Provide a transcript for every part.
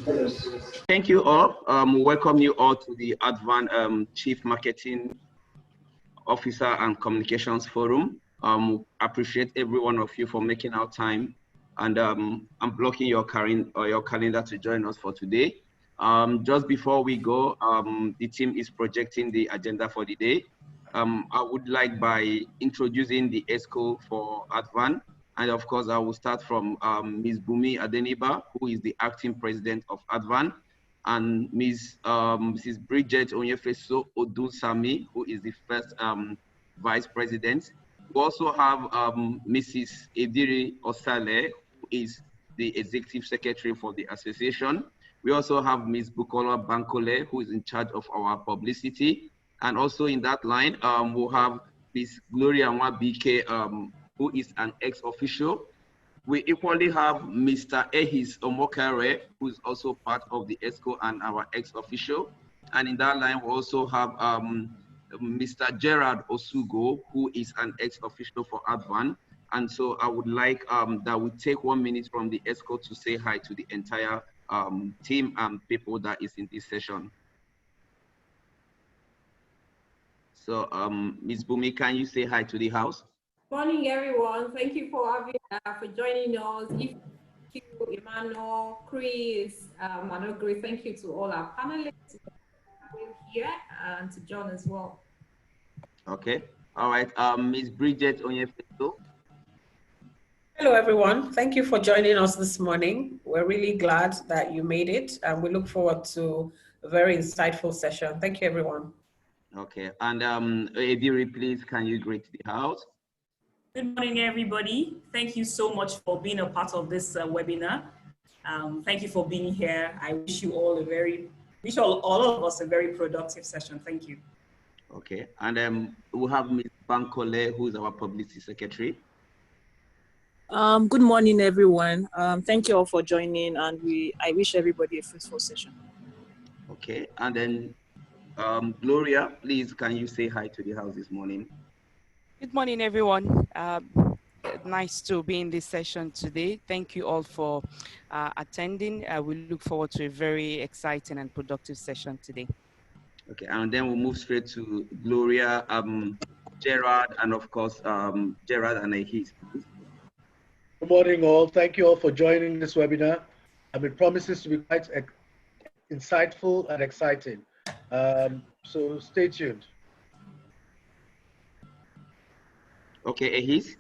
Thank you all. Welcome you all to the Advan Chief Marketing Officer and Communications Forum. Appreciate every one of you for making our time, and I'm blocking your calendar to join us for today. Just before we go, the team is projecting the agenda for the day. I would like by introducing the ESCO for Advan. And of course, I will start from Ms. Bumi Adeniba, who is the acting president of Advan, and Mrs. Bridget Onyefeso Odunsami, who is the first vice president. We also have Mrs. Ediri Osale, who is the executive secretary for the association. We also have Ms. Bukola Bankole, who is in charge of our publicity. And also in that line, we'll have Ms. Gloria Nwabike, who is an ex-official. We equally have Mr. Ehis Omokare, who is also part of the ESCO and our ex-official. And in that line, we also have Mr. Gerard Osugo, who is an ex-official for Advan. And so I would like that we take 1 minute from the ESCO to say hi to the entire team and people that is in this session. So Ms. Bumi, can you say hi to the house? Morning, everyone. Thank you for joining us. Thank you, Emmanuel, Chris, Manogre. Thank you to all our panelists here and to John as well. Okay. All right. Ms. Bridget Onyefeso. Hello, everyone. Thank you for joining us this morning. We're really glad that you made it, and we look forward to a very insightful session. Thank you, everyone. Okay. And Ediri, please, can you greet the house? Good morning, everybody. Thank you so much for being a part of this webinar. Thank you for being here. I wish you all all of us a very productive session. Thank you. Okay, and we'll have Ms. Bankole, who is our publicity secretary. Good morning, everyone. Thank you all for joining, and I wish everybody a fruitful session. Okay, and then Gloria, please, can you say hi to the house this morning? Good morning, everyone. Nice to be in this session today. Thank you all for attending. We look forward to a very exciting and productive session today. Okay, and then we'll move straight to Gloria, Gerard, and of course, Gerard and Ahis. Good morning, all. Thank you all for joining this webinar. It promises to be quite insightful and exciting. So stay tuned. Okay, Ahis.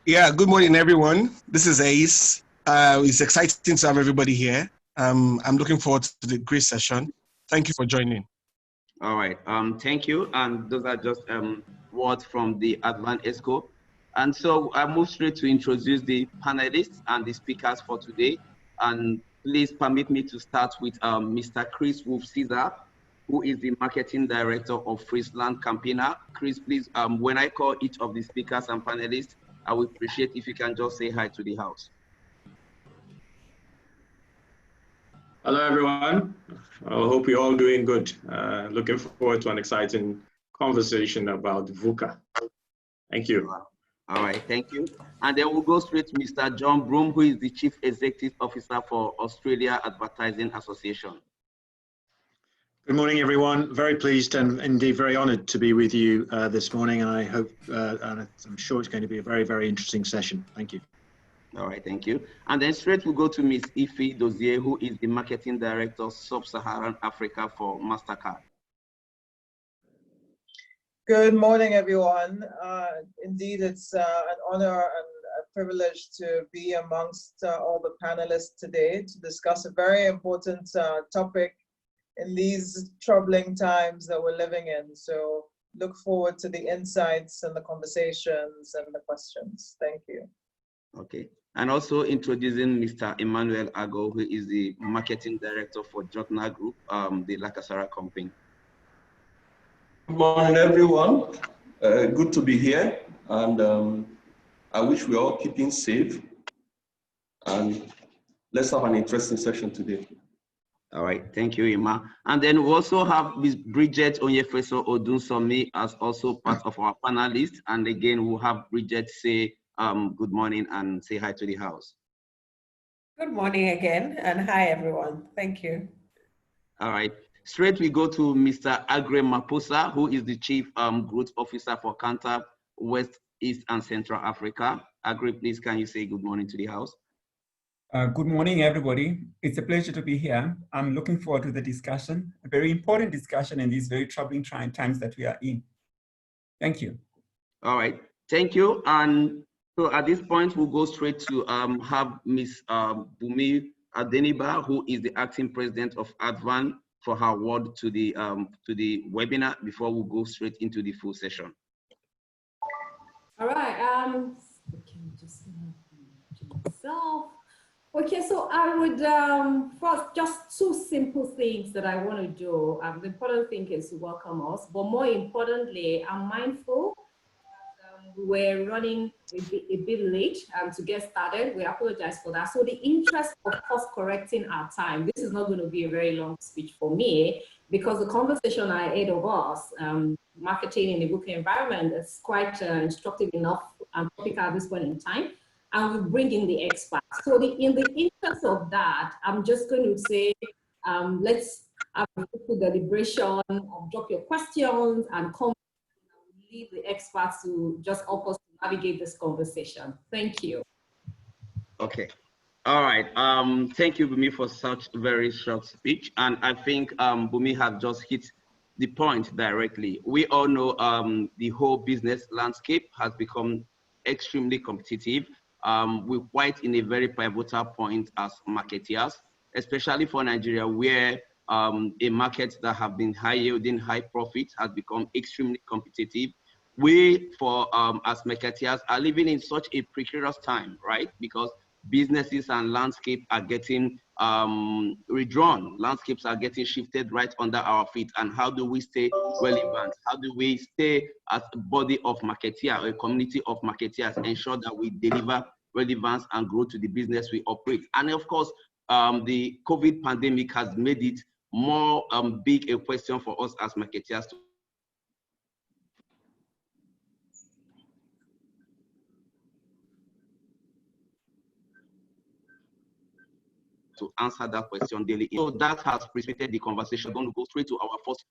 Yeah, good morning, everyone. This is Ace. It's exciting to have everybody here. I'm looking forward to the great session. Thank you for joining. All right, thank you. And those are just words from the Advan ESCO. And so I move straight to introduce the panelists and the speakers for today. And please permit me to start with Mr. Chris Wolf-Caesar, who is the marketing director of Friesland Campaigner. Chris, please, when I call each of the speakers and panelists, I would appreciate if you can just say hi to the house. Hello, everyone. I hope you're all doing good. Looking forward to an exciting conversation about VUCA. Thank you. All right, thank you. And then we'll go straight to Mr. John Broom, who is the Chief Executive Officer for Australia Advertising Association. Good morning, everyone. Very pleased and indeed very honoured to be with you this morning, and I hope, and I'm sure it's going to be a very, very interesting session. Thank you. All right, thank you. And then straight we'll go to Ms. Ife Dozier, who is the Marketing Director, Sub-Saharan Africa for MasterCard. Good morning, everyone. Indeed, it's an honor and a privilege to be amongst all the panelists today to discuss a very important topic in these troubling times that we're living in. So look forward to the insights and the conversations and the questions. Thank you. Okay. And also introducing Mr. Emmanuel Ago, who is the Marketing Director for Jotna Group, the Lakasara company. Good morning, everyone. Good to be here. And I wish we're all keeping safe. And let's have an interesting session today. All right, thank you, Ima. And then we also have Ms. Bridget Onyefeso Odunsomi as also part of our panelists. And again, we'll have Bridget say good morning and say hi to the house. Good morning again, and hi everyone. Thank you. All right. Straight we go to Mr. Agre Maposa, who is the Chief Growth Officer for Cantab, West, East, and Central Africa. Agre, please, can you say good morning to the house? Good morning, everybody. It's a pleasure to be here. I'm looking forward to the discussion, a very important discussion in these very troubling, trying times that we are in. Thank you. All right. Thank you. And so at this point, we'll go straight to have Ms. Bumi Adeniba, who is the acting president of Advan, for her word to the webinar before we go straight into the full session. All right. Okay, so I would first just two simple things that I want to do. The important thing is to welcome us, but more importantly, I'm mindful we're running a bit late to get started. We apologize for that. So the interest of course correcting our time, this is not going to be a very long speech for me because the conversation ahead of us, marketing in the VUCA environment, is quite instructive enough and topical at this point in time. And we bring in the experts. So in the interest of that, I'm just going to say, let's have a quick deliberation, drop your questions and comments. Leave the experts to just help us navigate this conversation. Thank you. Okay. All right. Thank you, Bumi, for such a very short speech. And I think Bumi has just hit the point directly. We all know the whole business landscape has become extremely competitive. We're quite in a very pivotal point as marketeers, especially for Nigeria, where a market that have been high yielding, high profit has become extremely competitive. We, as marketeers, are living in such a precarious time, right? Because businesses and landscape are getting redrawn. Landscapes are getting shifted right under our feet. And how do we stay relevant? How do we stay as a body of marketeers, a community of marketeers, ensure that we deliver relevance and grow to the business we operate? And of course, the COVID pandemic has made it more big a question for us as marketeers to answer that question daily. So that has precipitated the conversation. I'm going to go straight to our first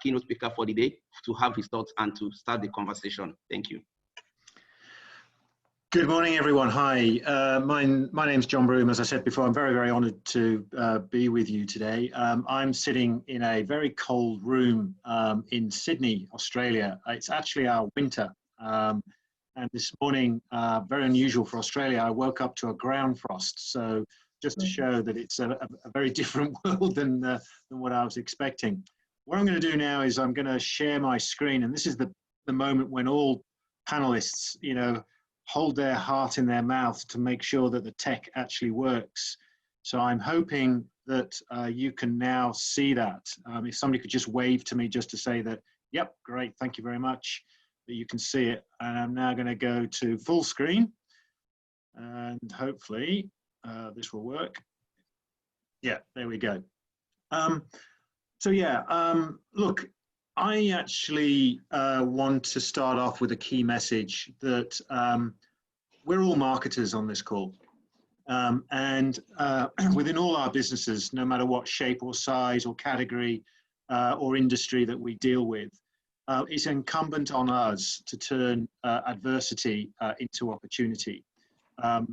keynote speaker for the day to have his thoughts and to start the conversation. Thank you. Good morning, everyone. Hi, my name's John Broom. As I said before, I'm very, very honoured to be with you today. I'm sitting in a very cold room in Sydney, Australia. It's actually our winter. And this morning, very unusual for Australia, I woke up to a ground frost. So just to show that it's a very different world than what I was expecting. What I'm going to do now is I'm going to share my screen. And this is the moment when all panelists, you know, hold their heart in their mouth to make sure that the tech actually works. So I'm hoping that you can now see that. If somebody could just wave to me just to say that, yep, great, thank you very much, that you can see it. And I'm now going to go to full screen and hopefully this will work. Yeah, there we go. So yeah, look, I actually want to start off with a key message that we're all marketers on this call. And within all our businesses, no matter what shape or size or category or industry that we deal with, it's incumbent on us to turn adversity into opportunity.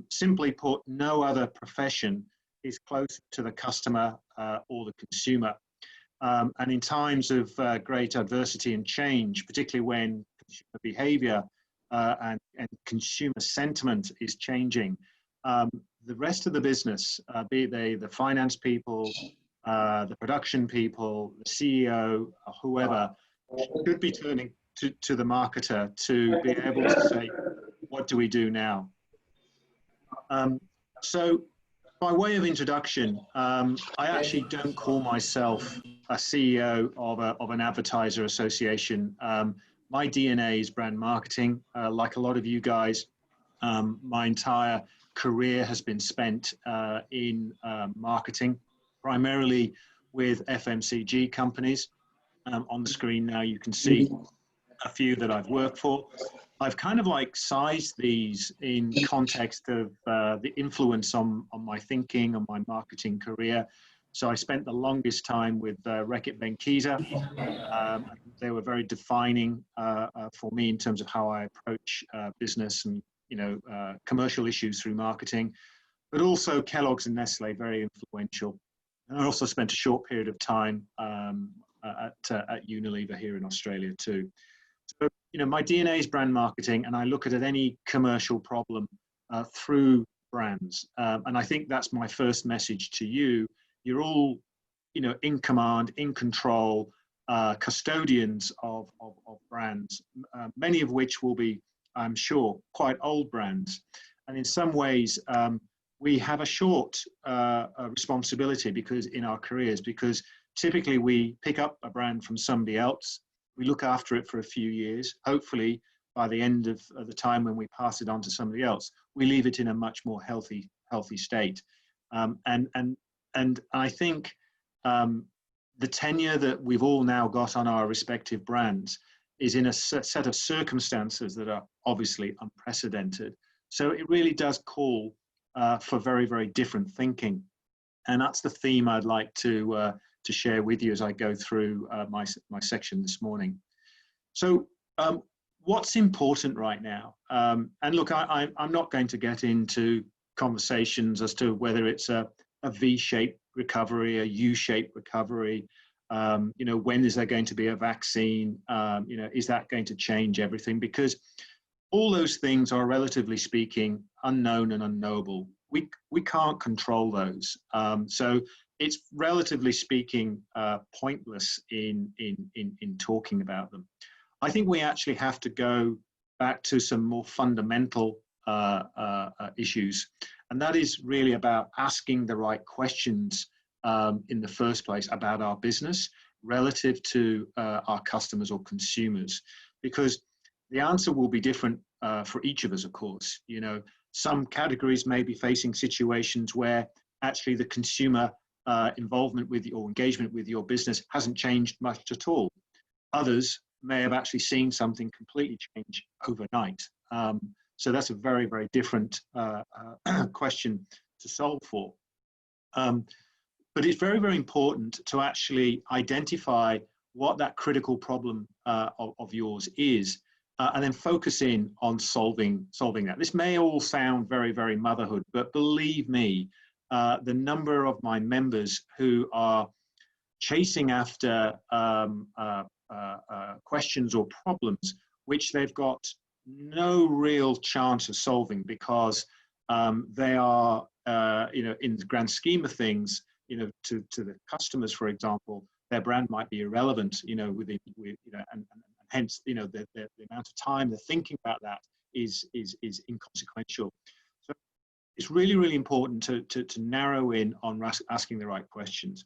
Simply put, no other profession is closer to the customer or the consumer. And in times of great adversity and change, particularly when consumer behavior and consumer sentiment is changing, the rest of the business, be they the finance people, the production people, the CEO, or whoever, should be turning to the marketer to be able to say, what do we do now? So by way of introduction, I actually don't call myself a CEO of an advertiser association. My DNA is brand marketing. Like a lot of you guys, my entire career has been spent in marketing, primarily with FMCG companies. On the screen now you can see a few that I've worked for. I've kind of like sized these in context of the influence on my thinking, on my marketing career. So I spent the longest time with Reckitt Benckiser. They were very defining for me in terms of how I approach business and commercial issues through marketing. But also Kellogg's and Nestle, very influential. And I also spent a short period of time at Unilever here in Australia too. So, my DNA is brand marketing, and I look at any commercial problem through brands. And I think that's my first message to you. You're all, in command, in control, custodians of brands, many of which will be, I'm sure, quite old brands. And in some ways, we have a short responsibility because in our careers, because typically we pick up a brand from somebody else, we look after it for a few years. Hopefully, by the end of the time when we pass it on to somebody else, we leave it in a much more healthy state. And I think the tenure that we've all now got on our respective brands is in a set of circumstances that are obviously unprecedented. So it really does call for very, very different thinking. And that's the theme I'd like to share with you as I go through my section this morning. So what's important right now? And look, I'm not going to get into conversations as to whether it's a V-shaped recovery, a U-shaped recovery, when is there going to be a vaccine? Is that going to change everything? Because all those things are, relatively speaking, unknown and unknowable. We can't control those. So it's, relatively speaking, pointless in talking about them. I think we actually have to go back to some more fundamental issues. And that is really about asking the right questions in the first place about our business relative to our customers or consumers, because the answer will be different for each of us, of course. Some categories may be facing situations where actually the consumer involvement with or engagement with your business hasn't changed much at all. Others may have actually seen something completely change overnight. So that's a very, very different question to solve for. But it's very, very important to actually identify what that critical problem of yours is, and then focus in on solving that. This may all sound very, very motherhood, but believe me, the number of my members who are chasing after questions or problems which they've got no real chance of solving because they are, in the grand scheme of things, to the customers, for example, their brand might be irrelevant, and hence, the amount of time they're thinking about that is inconsequential. So it's really, really important to narrow in on asking the right questions.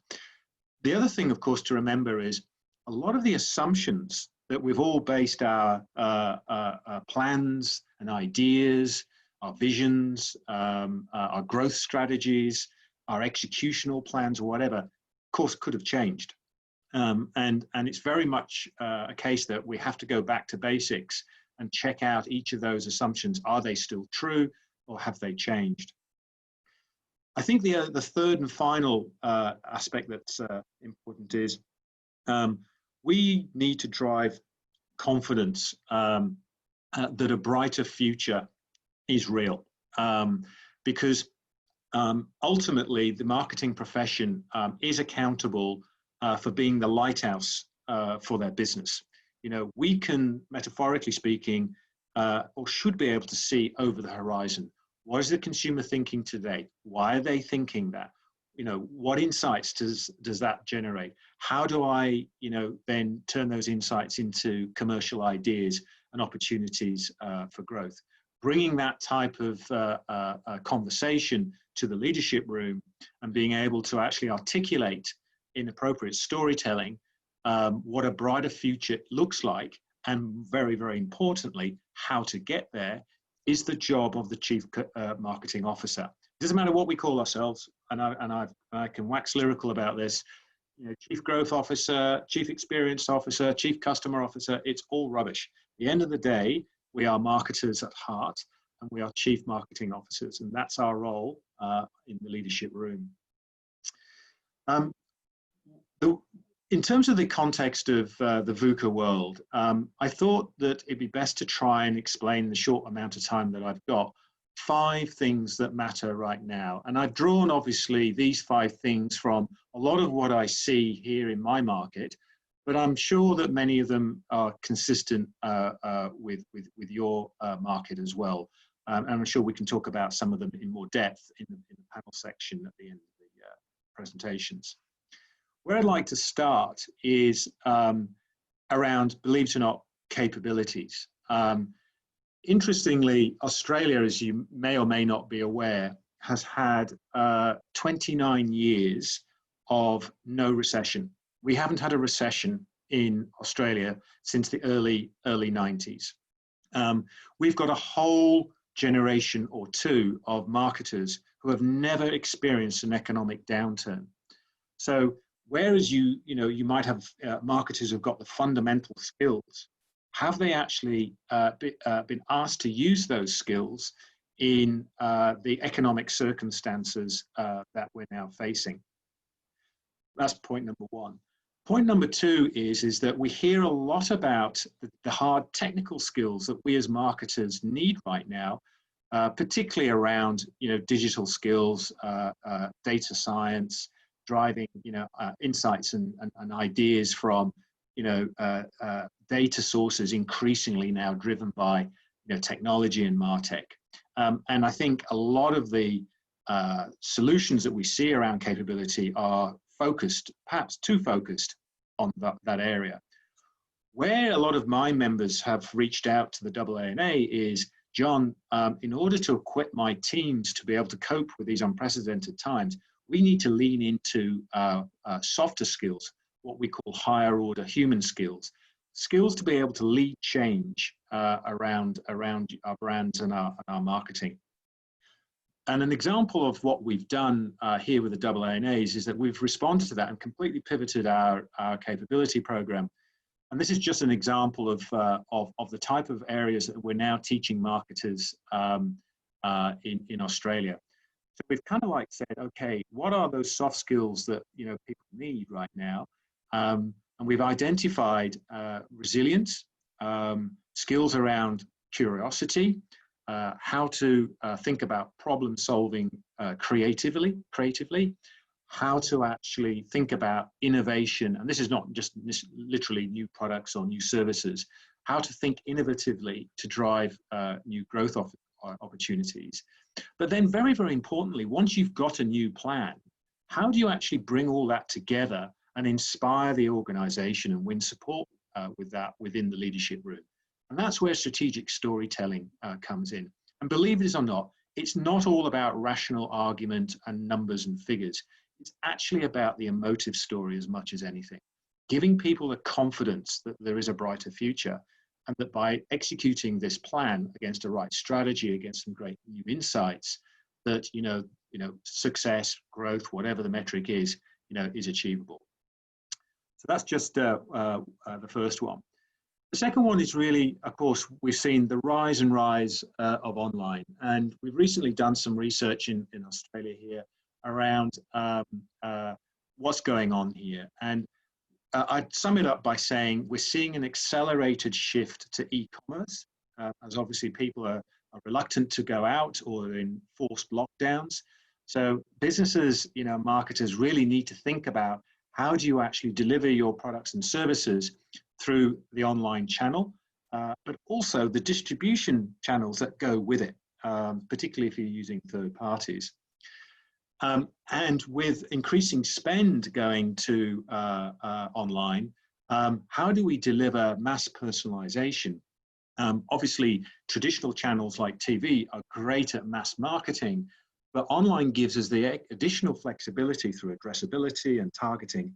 The other thing, of course, to remember is a lot of the assumptions that we've all based our plans and ideas, our visions, our growth strategies, our executional plans or whatever, of course, could have changed. And it's very much a case that we have to go back to basics and check out each of those assumptions. Are they still true or have they changed? I think the third and final aspect that's important is we need to drive confidence that a brighter future is real, because ultimately the marketing profession is accountable for being the lighthouse for their business. We can, metaphorically speaking, or should be able to see over the horizon. What is the consumer thinking today? Why are they thinking that? What insights does that generate? How do I, then turn those insights into commercial ideas and opportunities for growth? Bringing that type of conversation to the leadership room and being able to actually articulate in appropriate storytelling what a brighter future looks like, and very, very importantly, how to get there, is the job of the Chief Marketing Officer. It doesn't matter what we call ourselves, and I can wax lyrical about this. Chief Growth Officer, Chief Experience Officer, Chief Customer Officer, it's all rubbish. At the end of the day, We are marketers at heart, and we are chief marketing officers, and that's our role in the leadership room. In terms of the context of the VUCA world, I thought that it'd be best to try and explain in the short amount of time that I've got 5 things that matter right now. And I've drawn, obviously, these 5 things from a lot of what I see here in my market, but I'm sure that many of them are consistent with your market as well. And I'm sure we can talk about some of them in more depth in the panel section at the end of the presentations. Where I'd like to start is around, believe it or not, capabilities. Interestingly, Australia, as you may or may not be aware, has had 29 years of no recession. We haven't had a recession in Australia since the early 90s. We've got a whole generation or 2 of marketers who have never experienced an economic downturn. So whereas you might have marketers who've got the fundamental skills, have they actually been asked to use those skills in the economic circumstances that we're now facing? That's point number 1. Point number 2 is that we hear a lot about the hard technical skills that we as marketers need right now, particularly around digital skills, data science, driving insights and ideas from data sources increasingly now driven by technology and MarTech. And I think a lot of the solutions that we see around capability are focused, perhaps too focused, on that area. Where a lot of my members have reached out to the AANA is, John, in order to equip my teams to be able to cope with these unprecedented times, we need to lean into softer skills, what we call higher order human skills, skills to be able to lead change around our brands and our marketing. And an example of what we've done here with the AANAs is that we've responded to that and completely pivoted our capability program. And this is just an example of the type of areas that we're now teaching marketers in Australia. So we've kind of like said, okay, what are those soft skills that people need right now? And we've identified resilience, skills around curiosity, how to think about problem solving creatively, how to actually think about innovation. And this is not just literally new products or new services, how to think innovatively to drive new growth opportunities. But then very, very importantly, once you've got a new plan, how do you actually bring all that together and inspire the organization and win support with that within the leadership room? And that's where strategic storytelling comes in. And believe it or not, it's not all about rational argument and numbers and figures. It's actually about the emotive story as much as anything. Giving people the confidence that there is a brighter future, and that by executing this plan against a right strategy, against some great new insights, that success, growth, whatever the metric is achievable. So that's just the first one. The second one is really, of course, we've seen the rise of online. And we've recently done some research in Australia here around what's going on here. And I'd sum it up by saying we're seeing an accelerated shift to e-commerce, as obviously people are reluctant to go out or in forced lockdowns. So businesses, marketers really need to think about how do you actually deliver your products and services through the online channel, but also the distribution channels that go with it, particularly if you're using third parties. And with increasing spend going to online, how do we deliver mass personalization? Obviously, traditional channels like TV are great at mass marketing, but online gives us the additional flexibility through addressability and targeting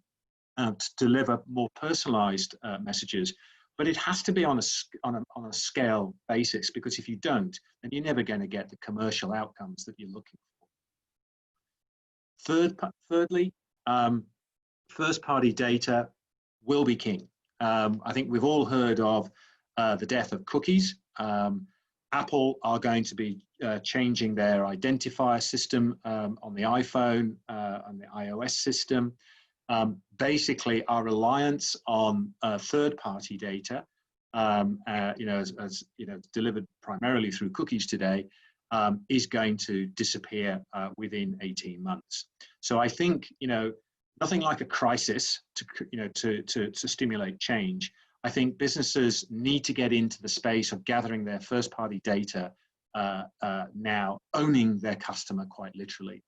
to deliver more personalized messages. But it has to be on a scale basis, because if you don't, then you're never going to get the commercial outcomes that you're looking for. Thirdly, first-party data will be king. I think we've all heard of the death of cookies. Apple are going to be changing their identifier system on the iPhone and the iOS system. Basically, our reliance on third-party data, as delivered primarily through cookies today, is going to disappear within 18 months. So I think nothing like a crisis to stimulate change. I think businesses need to get into the space of gathering their first-party data now, owning their customer quite literally.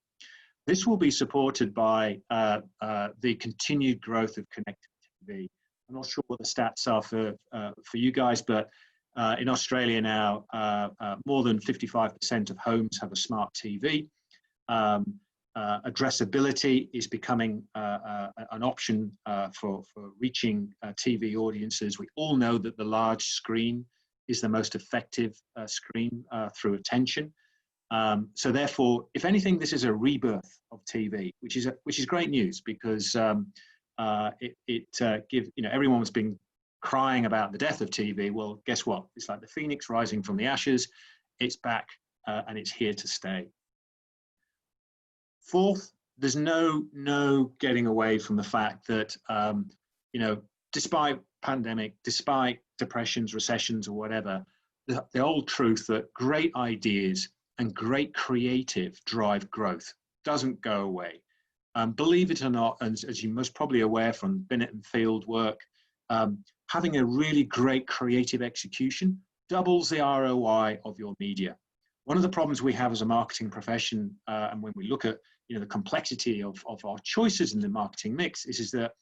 This will be supported by the continued growth of connected TV. I'm not sure what the stats are for you guys, but in Australia now, more than 55% of homes have a smart TV. Addressability is becoming an option for reaching TV audiences. We all know that the large screen is the most effective screen through attention. So therefore, if anything, this is a rebirth of TV, which is great news, because it gives, everyone's been crying about the death of TV. Well, guess what? It's like the phoenix rising from the ashes. It's back and it's here to stay. Fourth, there's no getting away from the fact that, despite pandemic, despite depressions, recessions, or whatever, the old truth that great ideas and great creative drive growth doesn't go away. Believe it or not, and as you most probably aware from Binet and Field work, having a really great creative execution doubles the ROI of your media. One of the problems we have as a marketing profession, and when we look at the complexity of our choices in the marketing mix, is that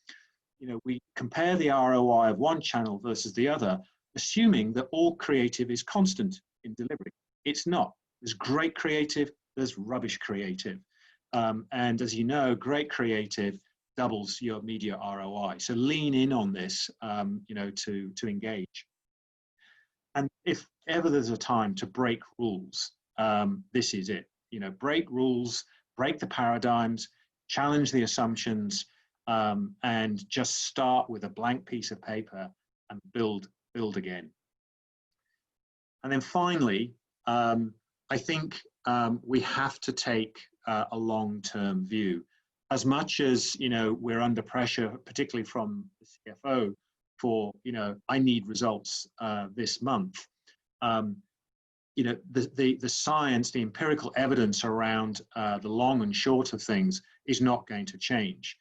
we compare the ROI of one channel versus the other, assuming that all creative is constant in delivery. It's not. There's great creative, there's rubbish creative. And as you know, great creative doubles your media ROI. So lean in on this, to engage. And if ever there's a time to break rules, this is it. Break rules, break the paradigms, challenge the assumptions, and just start with a blank piece of paper and build again. And then finally, I think we have to take a long-term view. As much as we're under pressure, particularly from the CFO, for I need results this month. The science, the empirical evidence around the long and short of things is not going to change.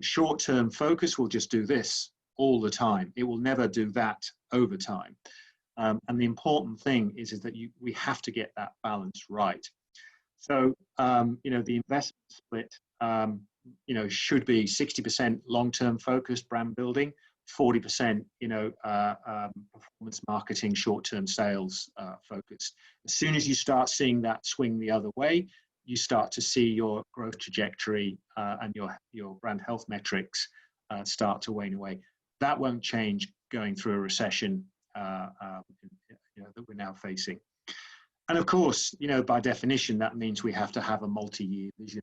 Short-term focus will just do this all the time. It will never do that over time. And the important thing is that we have to get that balance right. So, the investment split, should be 60% long-term focused brand building, 40%, performance marketing, short-term sales focused. As soon as you start seeing that swing the other way, you start to see your growth trajectory and your brand health metrics start to wane away. That won't change going through a recession that we're now facing. And of course, by definition, that means we have to have a multi-year vision.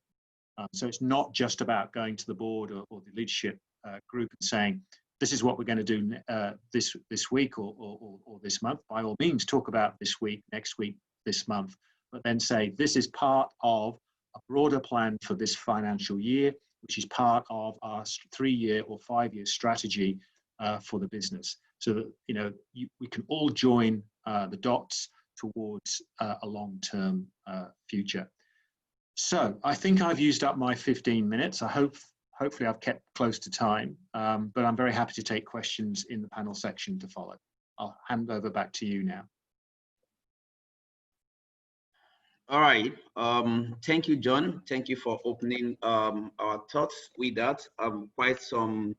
So it's not just about going to the board or the leadership group and saying, this is what we're going to do this week or this month. By all means, talk about this week, next week, this month, but then say, this is part of a broader plan for this financial year, which is part of our 3-year or 5-year strategy for the business. So that we can all join the dots towards a long-term future. So I think I've used up my 15 minutes. Hopefully I've kept close to time, but I'm very happy to take questions in the panel section to follow. I'll hand over back to you now. All right. Thank you, John. Thank you for opening our thoughts with that. Quite some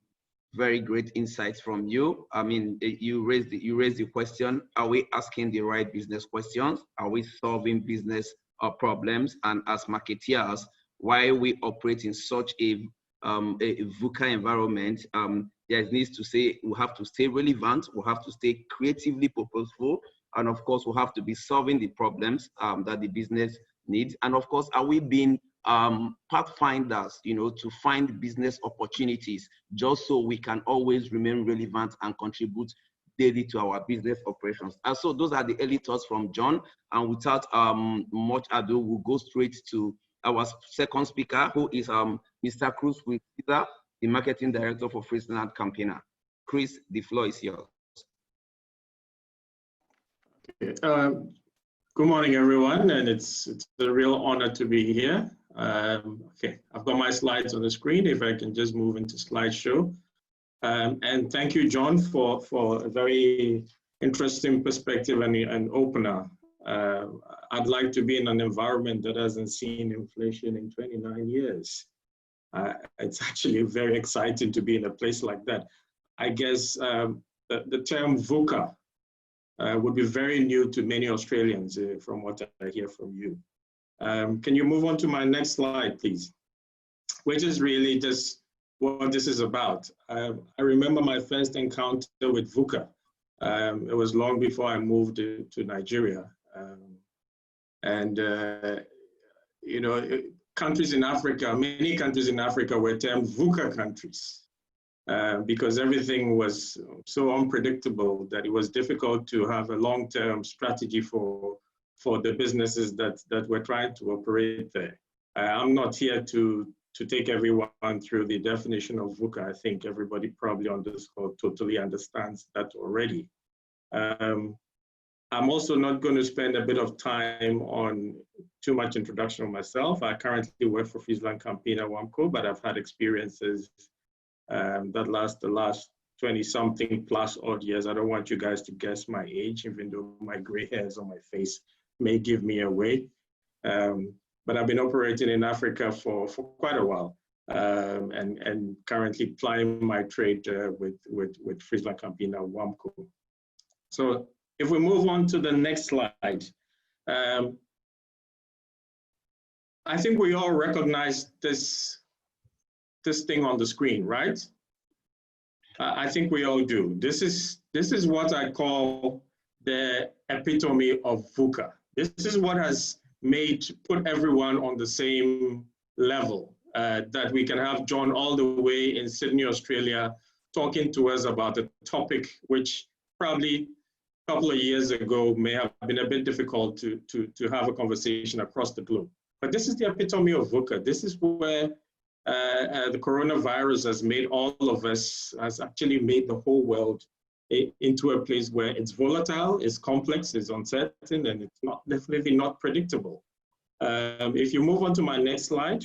very great insights from you. I mean, you raised the question: are we asking the right business questions? Are we solving business problems? And as marketeers, why we operate in such a VUCA environment, there needs to say we have to stay relevant, we have to stay creatively purposeful, and of course we have to be solving the problems that the business needs. And of course, are we being pathfinders, to find business opportunities, just so we can always remain relevant and contribute daily to our business operations. And so those are the early thoughts from John. And without much ado, we'll go straight to our second speaker, who is Mr. Cruz with the Marketing Director for Friesland Campaigner. Chris, the floor is yours. Okay. Good morning, everyone, and it's a real honor to be here. Okay, I've got my slides on the screen. If I can just move into slideshow. And thank you, John, for a very interesting perspective and opener. I'd like to be in an environment that hasn't seen inflation in 29 years. It's actually very exciting to be in a place like that. I guess the term VUCA would be very new to many Australians from what I hear from you. Can you move on to my next slide, please? Which is really just what this is about. I remember my first encounter with VUCA. It was long before I moved to Nigeria. You know, countries in Africa, many countries in Africa were termed VUCA countries because everything was so unpredictable that it was difficult to have a long-term strategy for the businesses that were trying to operate there. I'm not here to take everyone through the definition of VUCA. I think everybody probably on this call totally understands that already. I'm also not going to spend a bit of time on too much introduction of myself. I currently work for Friesland Campaigner WAMCO, but I've had experiences that last the last 20-something plus odd years. I don't want you guys to guess my age, even though my gray hairs on my face may give me away. But I've been operating in Africa for quite a while and currently plying my trade with Friesland Campaigner WAMCO. So if we move on to the next slide, I think we all recognize this thing on the screen, right? I think we all do. This is what I call the epitome of VUCA. This is what has put everyone on the same level, that we can have John all the way in Sydney, Australia, talking to us about a topic which probably a couple of years ago may have been a bit difficult to have a conversation across the globe. But this is the epitome of VUCA. This is where the coronavirus has made all of us, has actually made the whole world into a place where it's volatile, it's complex, it's uncertain, and it's definitely not predictable. If you move on to my next slide,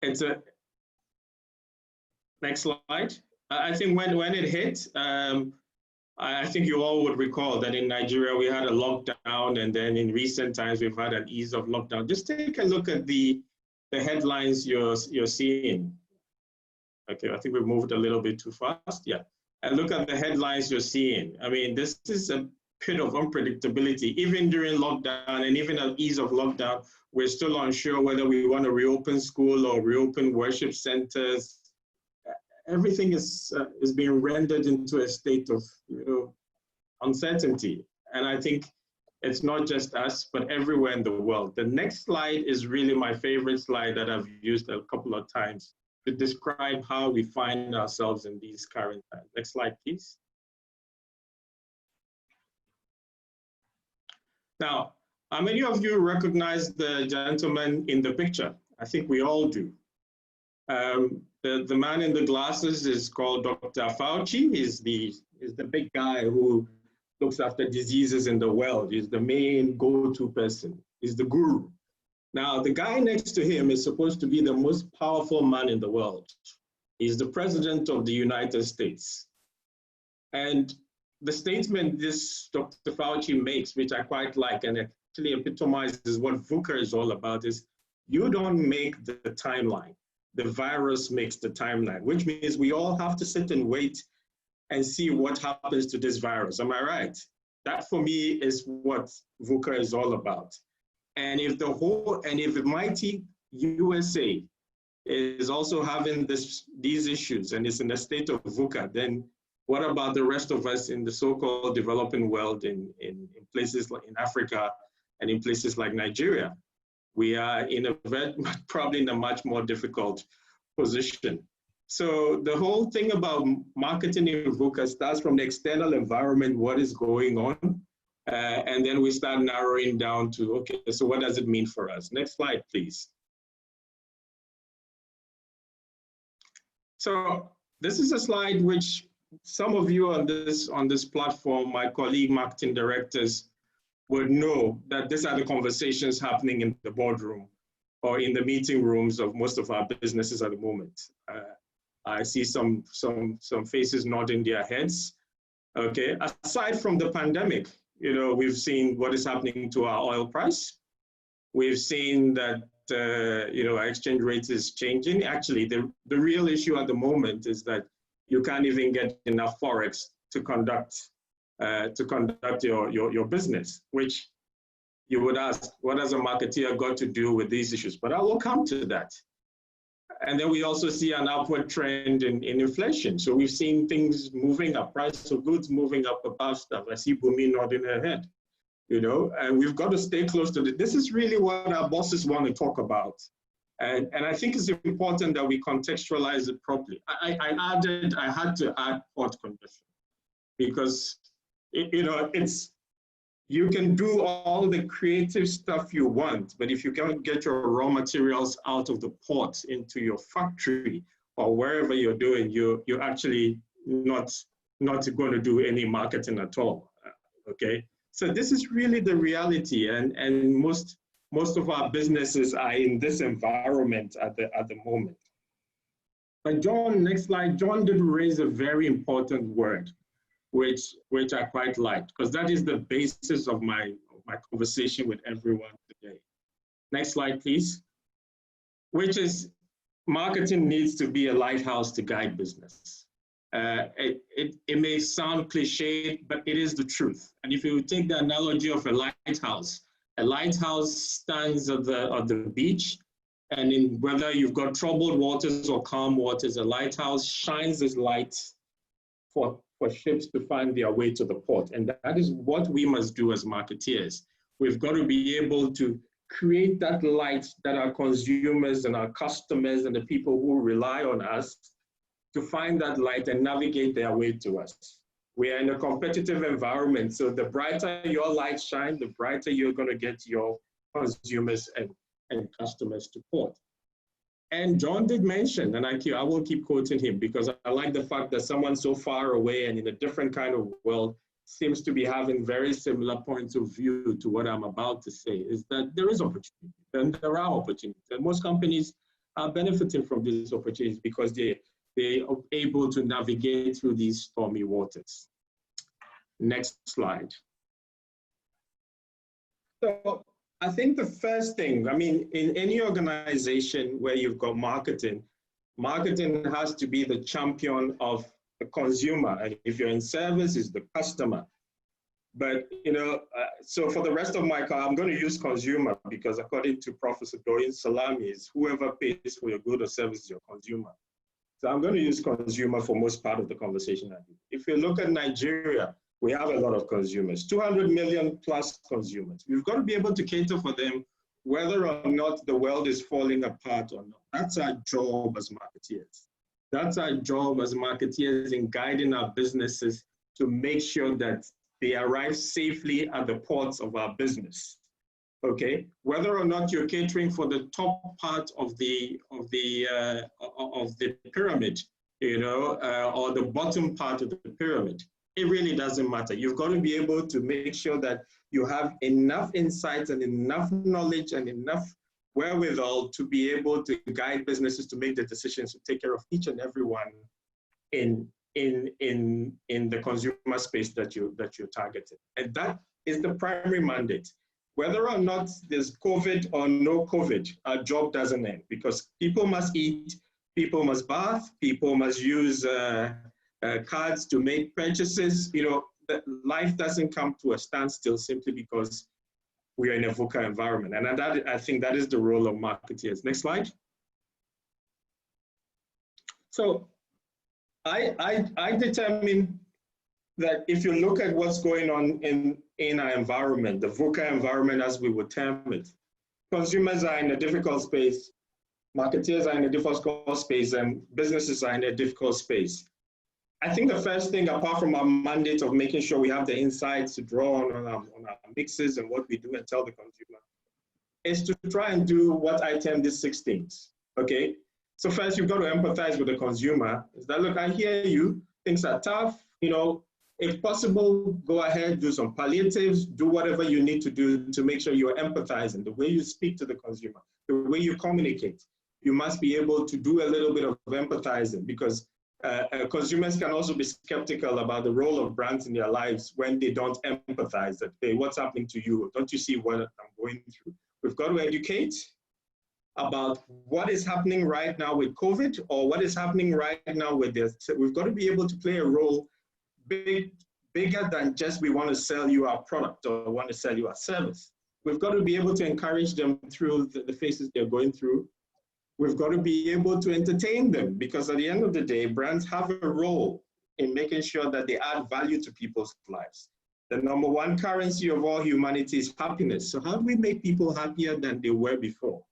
next slide. I think when it hit, I think you all would recall that in Nigeria we had a lockdown, and then in recent times we've had an ease of lockdown. Just take a look at the headlines you're seeing. Okay, I think we moved a little bit too fast. Yeah, and look at the headlines you're seeing. I mean, this is a bit of unpredictability. Even during lockdown and even at ease of lockdown, we're still unsure whether we want to reopen school or reopen worship centers. Everything is being rendered into a state of uncertainty. And I think it's not just us, but everywhere in the world. The next slide is really my favorite slide that I've used a couple of times to describe how we find ourselves in these current times. Next slide, please. Now, how many of you recognize the gentleman in the picture? I think we all do. The man in the glasses is called Dr. Fauci. He's the big guy who looks after diseases in the world. He's the main go-to person. He's the guru. Now, the guy next to him is supposed to be the most powerful man in the world. He's the president of the United States. And the statement this Dr. Fauci makes, which I quite like and actually epitomizes what VUCA is all about, is you don't make the timeline. The virus makes the timeline, which means we all have to sit and wait and see what happens to this virus. Am I right? That for me is what VUCA is all about. And if the mighty USA is also having these issues and is in a state of VUCA, then what about the rest of us in the so-called developing world in places like in Africa and in places like Nigeria? We are in probably in a much more difficult position. So the whole thing about marketing in VUCA starts from the external environment, what is going on, and then we start narrowing down to, okay, so what does it mean for us? Next slide, please. So this is a slide which some of you on this platform, my colleague marketing directors, would know that these are the conversations happening in the boardroom or in the meeting rooms of most of our businesses at the moment. I see some faces nodding their heads. Okay, aside from the pandemic, you know, we've seen what is happening to our oil price. We've seen that you know, our exchange rate is changing. Actually, the real issue at the moment is that you can't even get enough forex to conduct your business, which you would ask, what has a marketeer got to do with these issues? But I will come to that. And then we also see an upward trend in inflation. So we've seen things moving up, price of goods moving up above stuff. I see Bumi nodding her head, you know, and we've got to stay close to it. This is really what our bosses want to talk about. And I think it's important that we contextualize it properly. I had to add port condition because, you know, you can do all the creative stuff you want, but if you can't get your raw materials out of the port into your factory or wherever you're doing, you're actually not going to do any marketing at all, okay? So this is really the reality, and most of our businesses are in this environment at the moment. But John, next slide, John did raise a very important word, which I quite liked, because that is the basis of my conversation with everyone today. Next slide, please. Which is, marketing needs to be a lighthouse to guide business. It may sound cliche, but it is the truth. And if you take the analogy of a lighthouse stands at the beach, and in whether you've got troubled waters or calm waters, a lighthouse shines its light for ships to find their way to the port. And that is what we must do as marketeers. We've got to be able to create that light that our consumers and our customers and the people who rely on us to find that light and navigate their way to us. We are in a competitive environment, so the brighter your light shine, the brighter you're going to get your consumers and customers to port. And John did mention, and I will keep quoting him because I like the fact that someone so far away and in a different kind of world seems to be having very similar points of view to what I'm about to say, is that there is opportunity, and there are opportunities. And most companies are benefiting from these opportunities because they are able to navigate through these stormy waters. Next slide. So I think the first thing, I mean, in any organization where you've got marketing has to be the champion of the consumer. And if you're in service, it's the customer. But, you know, so for the rest of my car, I'm going to use consumer because according to Professor Doyin Salami, is whoever pays for your good or service is your consumer. So I'm going to use consumer for most part of the conversation. If you look at Nigeria, we have a lot of consumers, 200 million plus consumers. We've got to be able to cater for them, whether or not the world is falling apart or not. That's our job as marketeers. That's our job as marketeers in guiding our businesses to make sure that they arrive safely at the ports of our business. Okay, whether or not you're catering for the top part of the pyramid, you know, or the bottom part of the pyramid, it really doesn't matter. You've got to be able to make sure that you have enough insights and enough knowledge and enough wherewithal to be able to guide businesses to make the decisions to take care of each and every one in the consumer space that you're targeting. And that is the primary mandate. Whether or not there's COVID or no COVID, our job doesn't end because people must eat, people must bath, people must use cards to make purchases. You know, life doesn't come to a standstill simply because we are in a VUCA environment. And I think that is the role of marketeers. Next slide. So I determined that if you look at what's going on in our environment, the VUCA environment as we would term it, consumers are in a difficult space. marketeers are in a difficult space and businesses are in a difficult space. I think the first thing, apart from our mandate of making sure we have the insights to draw on our mixes and what we do and tell the consumer, is to try and do what I term these 6 things, okay? So first, you've got to empathize with the consumer. Is that, look, I hear you, things are tough, you know, if possible, go ahead, do some palliatives, do whatever you need to do to make sure you're empathizing, the way you speak to the consumer, the way you communicate. You must be able to do a little bit of empathizing, because consumers can also be skeptical about the role of brands in their lives when they don't empathize that, hey, what's happening to you? Don't you see what I'm going through? We've got to educate about what is happening right now with COVID, or what is happening right now with this. So we've got to be able to play a role bigger than just we want to sell you our product or want to sell you our service. We've got to be able to encourage them through the phases they're going through. We've got to be able to entertain them, because at the end of the day, brands have a role in making sure that they add value to people's lives. The number 1 currency of all humanity is happiness. So how do we make people happier than they were before?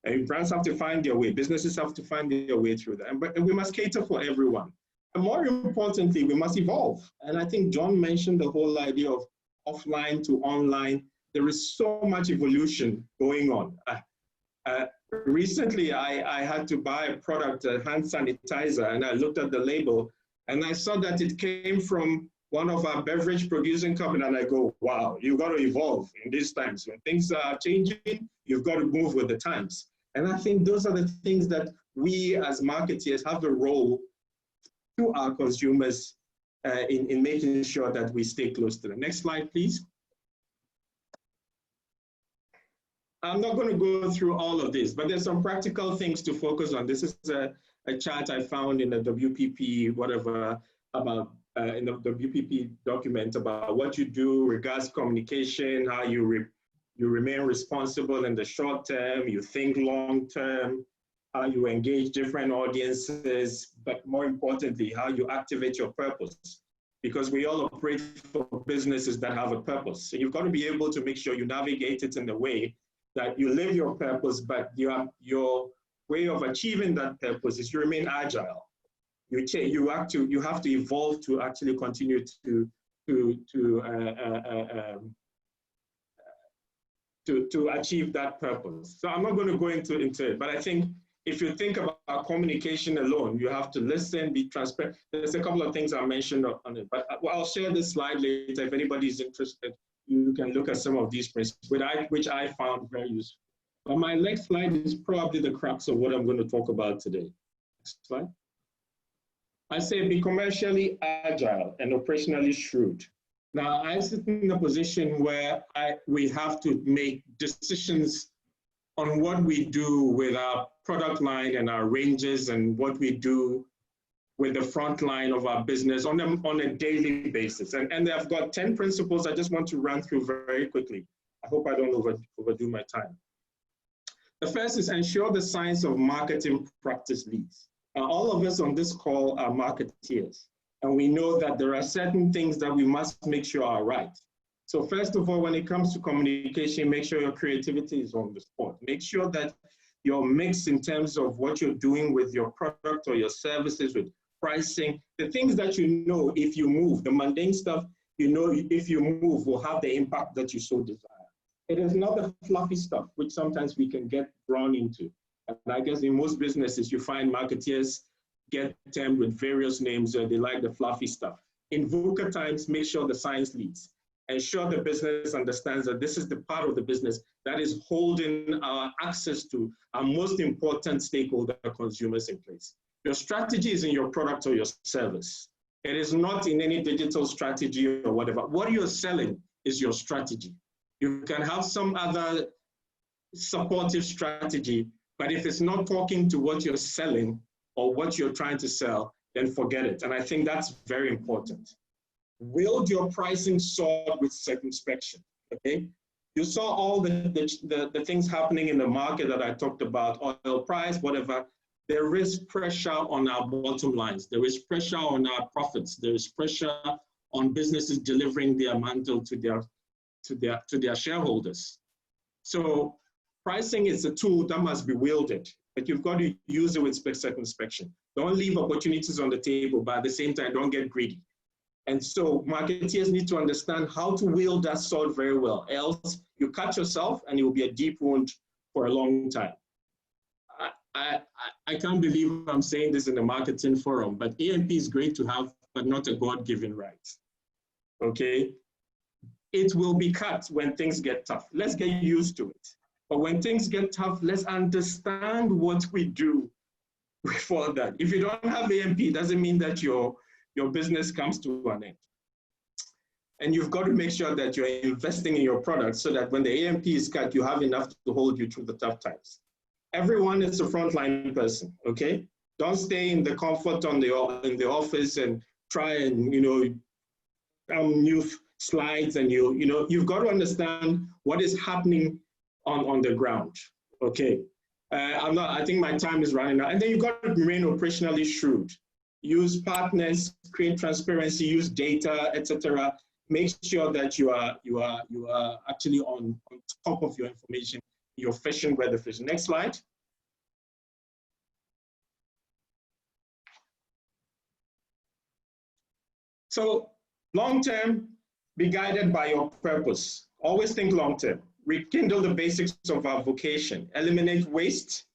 And brands have to find their way, businesses have to find their way through that. And we must cater for everyone. And more importantly, we must evolve. And I think John mentioned the whole idea of offline to online. There is so much evolution going on. Recently, I had to buy a product, a hand sanitizer, and I looked at the label, and I saw that it came from one of our beverage producing companies, and I go, wow, you've got to evolve in these times. When things are changing, you've got to move with the times. And I think those are the things that we as marketeers have a role to our consumers in making sure that we stay close to them. Next slide, please. I'm not going to go through all of this, but there's some practical things to focus on. This is a chart I found in the WPP, whatever, about in the WPP document about what you do regards communication, how you remain responsible in the short term, you think long term, how you engage different audiences, but more importantly, how you activate your purpose. Because we all operate for businesses that have a purpose. So you've got to be able to make sure you navigate it in the way that you live your purpose, but your way of achieving that purpose is you remain agile. You have to evolve to actually continue to achieve that purpose. So I'm not going to go into it, but I think if you think about communication alone, you have to listen, be transparent. There's a couple of things I mentioned on it, but I'll share this slide later. If anybody's interested, you can look at some of these principles, which I found very useful. But my next slide is probably the crux of what I'm going to talk about today. Next slide. I say be commercially agile and operationally shrewd. Now, I sit in a position where we have to make decisions on what we do with our product line and our ranges and what we do with the front line of our business on a daily basis. And I've got 10 principles I just want to run through very quickly. I hope I don't overdo my time. The first is ensure the science of marketing practice leads. Now, all of us on this call are marketeers, and we know that there are certain things that we must make sure are right. So first of all, when it comes to communication, make sure your creativity is on the spot. Make sure that your mix in terms of what you're doing with your product or your services, with pricing, the things that you know if you move, the mundane stuff, you know if you move will have the impact that you so desire. It is not the fluffy stuff, which sometimes we can get drawn into. And I guess in most businesses, you find marketeers get termed with various names. They like the fluffy stuff. In VUCA times, make sure the science leads. Ensure the business understands that this is the part of the business that is holding our access to our most important stakeholder, consumers, in place. Your strategy is in your product or your service. It is not in any digital strategy or whatever. What you're selling is your strategy. You can have some other supportive strategy, but if it's not talking to what you're selling or what you're trying to sell, then forget it. And I think that's very important. Wield your pricing sword with circumspection, okay? You saw all the things happening in the market that I talked about, oil price, whatever. There is pressure on our bottom lines. There is pressure on our profits. There is pressure on businesses delivering their mantle to their shareholders. So pricing is a tool that must be wielded. but you've got to use it with circumspection. Don't leave opportunities on the table, but at the same time, don't get greedy. And so marketeers need to understand how to wield that sword very well, else you cut yourself and it will be a deep wound for a long time. I can't believe I'm saying this in a marketing forum, but AMP is great to have, but not a God-given right, okay? It will be cut when things get tough. Let's get used to it. But when things get tough, let's understand what we do before that. If you don't have AMP, it doesn't mean that your business comes to an end. And you've got to make sure that you're investing in your product so that when the AMP is cut, you have enough to hold you through the tough times. Everyone is a frontline person, okay? Don't stay in the comfort in the office and try and, new slides and you've got to understand what is happening on the ground, okay? I think my time is running out. And then you've got to remain operationally shrewd. Use partners, create transparency, use data, etc. Make sure that you are actually on top of your information. You're fishing where the fish. Next slide. So long term, be guided by your purpose. Always think long term. Rekindle the basics of our vocation. Eliminate waste.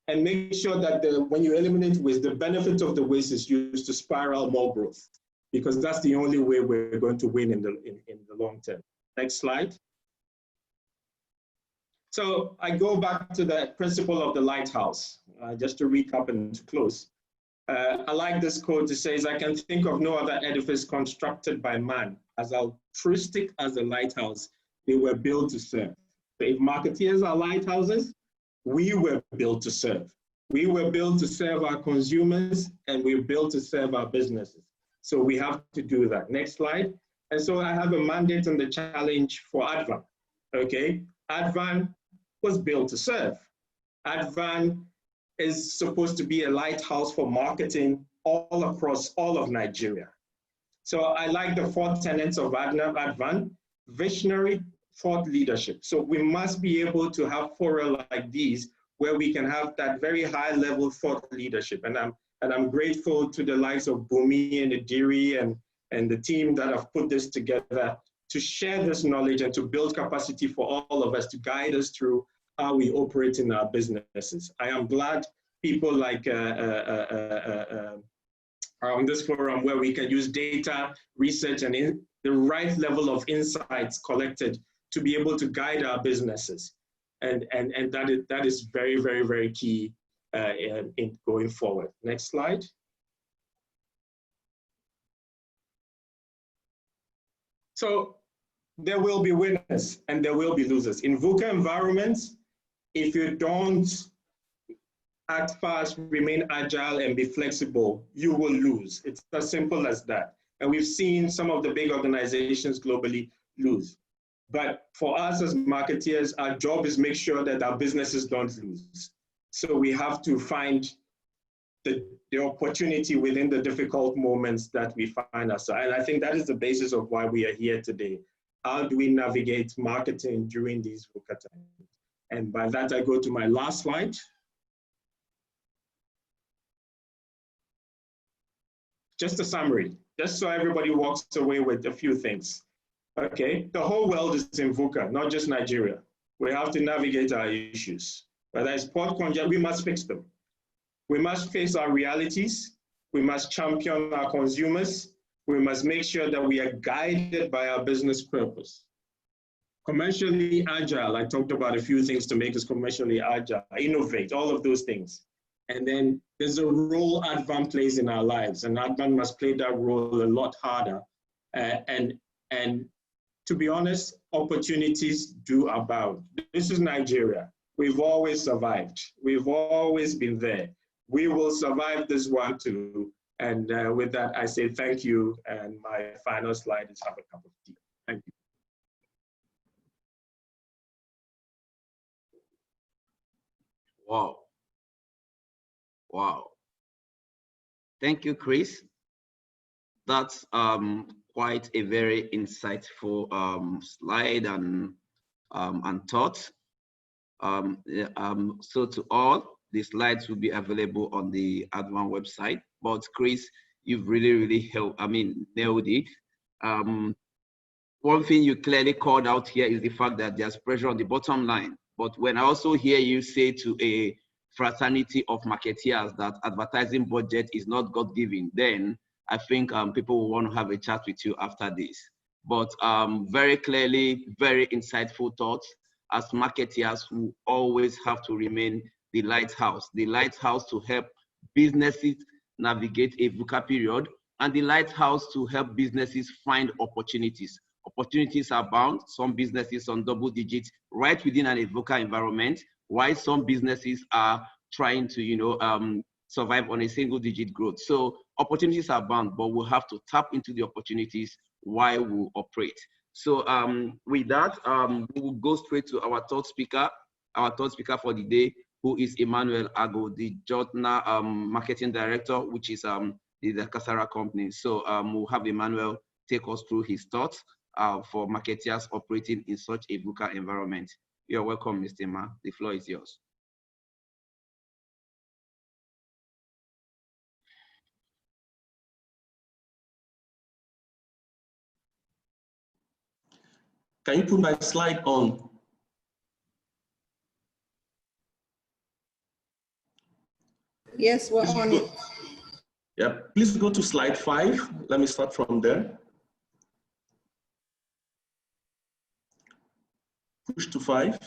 And make sure that when you eliminate waste, the benefit of the waste is used to spiral more growth, because that's the only way we're going to win in the long term. Next slide. So I go back to the principle of the lighthouse, just to recap and to close. I like this quote. It says, I can think of no other edifice constructed by man as altruistic as the lighthouse they were built to serve. So if marketeers are lighthouses, we were built to serve. We were built to serve our consumers, and we're built to serve our businesses. So we have to do that. Next slide. And so I have a mandate and the challenge for Advan, okay? Advan was built to serve. Advan is supposed to be a lighthouse for marketing all across all of Nigeria. So I like the 4 tenets of Advan: visionary, thought leadership. So we must be able to have fora like these where we can have that very high level thought leadership. And I'm grateful to the likes of Bumi and Idiri and the team that have put this together to share this knowledge and to build capacity for all of us to guide us through how we operate in our businesses. I am glad people like are on this forum where we can use data, research, and the right level of insights collected to be able to guide our businesses. And that is very, very, very key in going forward. Next slide. So there will be winners and there will be losers. In VUCA environments, if you don't act fast, remain agile, and be flexible, you will lose. It's as simple as that. And we've seen some of the big organizations globally lose. But for us as marketeers, our job is make sure that our businesses don't lose. So we have to find the opportunity within the difficult moments that we find ourselves. And I think that is the basis of why we are here today. How do we navigate marketing during these VUCA times? And by that, I go to my last slide. Just a summary, just so everybody walks away with a few things. Okay, the whole world is in VUCA, not just Nigeria. We have to navigate our issues. Whether it's port congestion, we must fix them. We must face our realities. We must champion our consumers. We must make sure that we are guided by our business purpose. Commercially agile, I talked about a few things to make us commercially agile, innovate, all of those things. And then there's a role Advan plays in our lives, and Advan must play that role a lot harder. And to be honest, opportunities do abound. This is Nigeria. We've always survived. We've always been there. We will survive this one too. And with that, I say thank you. And my final slide is have a cup of tea. Thank you. Wow. Wow. Thank you, Chris. That's quite a very insightful slide and thought. So to all, the slides will be available on the Advan website. But Chris, you've really helped, nailed it. One thing you clearly called out here is the fact that there's pressure on the bottom line. But when I also hear you say to a fraternity of marketeers that advertising budget is not God-given, then I think people will want to have a chat with you after this. But very clearly, very insightful thoughts. As marketeers, who always have to remain the lighthouse to help businesses navigate a VUCA period, and the lighthouse to help businesses find opportunities. Opportunities are bound, some businesses on double digits right within an VUCA environment, while some businesses are trying to survive on a single digit growth. So opportunities are bound, but we'll have to tap into the opportunities while we operate. So with that, we will go straight to our third speaker for the day, who is Emmanuel Ago, the Jotna Marketing Director, which is the Kasara company. So we'll have Emmanuel take us through his thoughts for marketeers operating in such a VUCA environment. You're welcome, Mr. Ma. The floor is yours. Can you put my slide on? Yes, we're on it. Yeah, please go to slide 5. Let me start from there. Push to 5.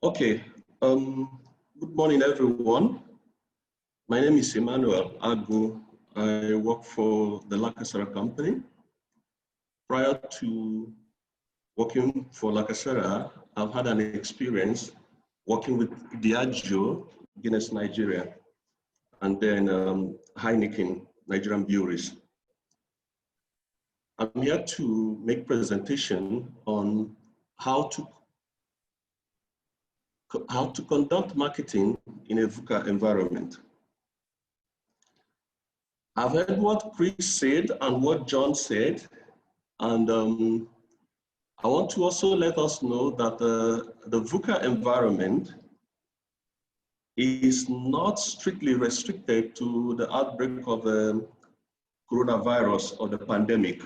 Okay, good morning, everyone. My name is Emmanuel Ago. I work for the Lakasara company. Prior to working for Lakasara, I've had an experience working with Diageo, Guinness Nigeria, and then Heineken, Nigerian breweries. I'm here to make presentation on how to conduct marketing in a VUCA environment. I've heard what Chris said and what John said, and I want to also let us know that the VUCA environment is not strictly restricted to the outbreak of the coronavirus or the pandemic.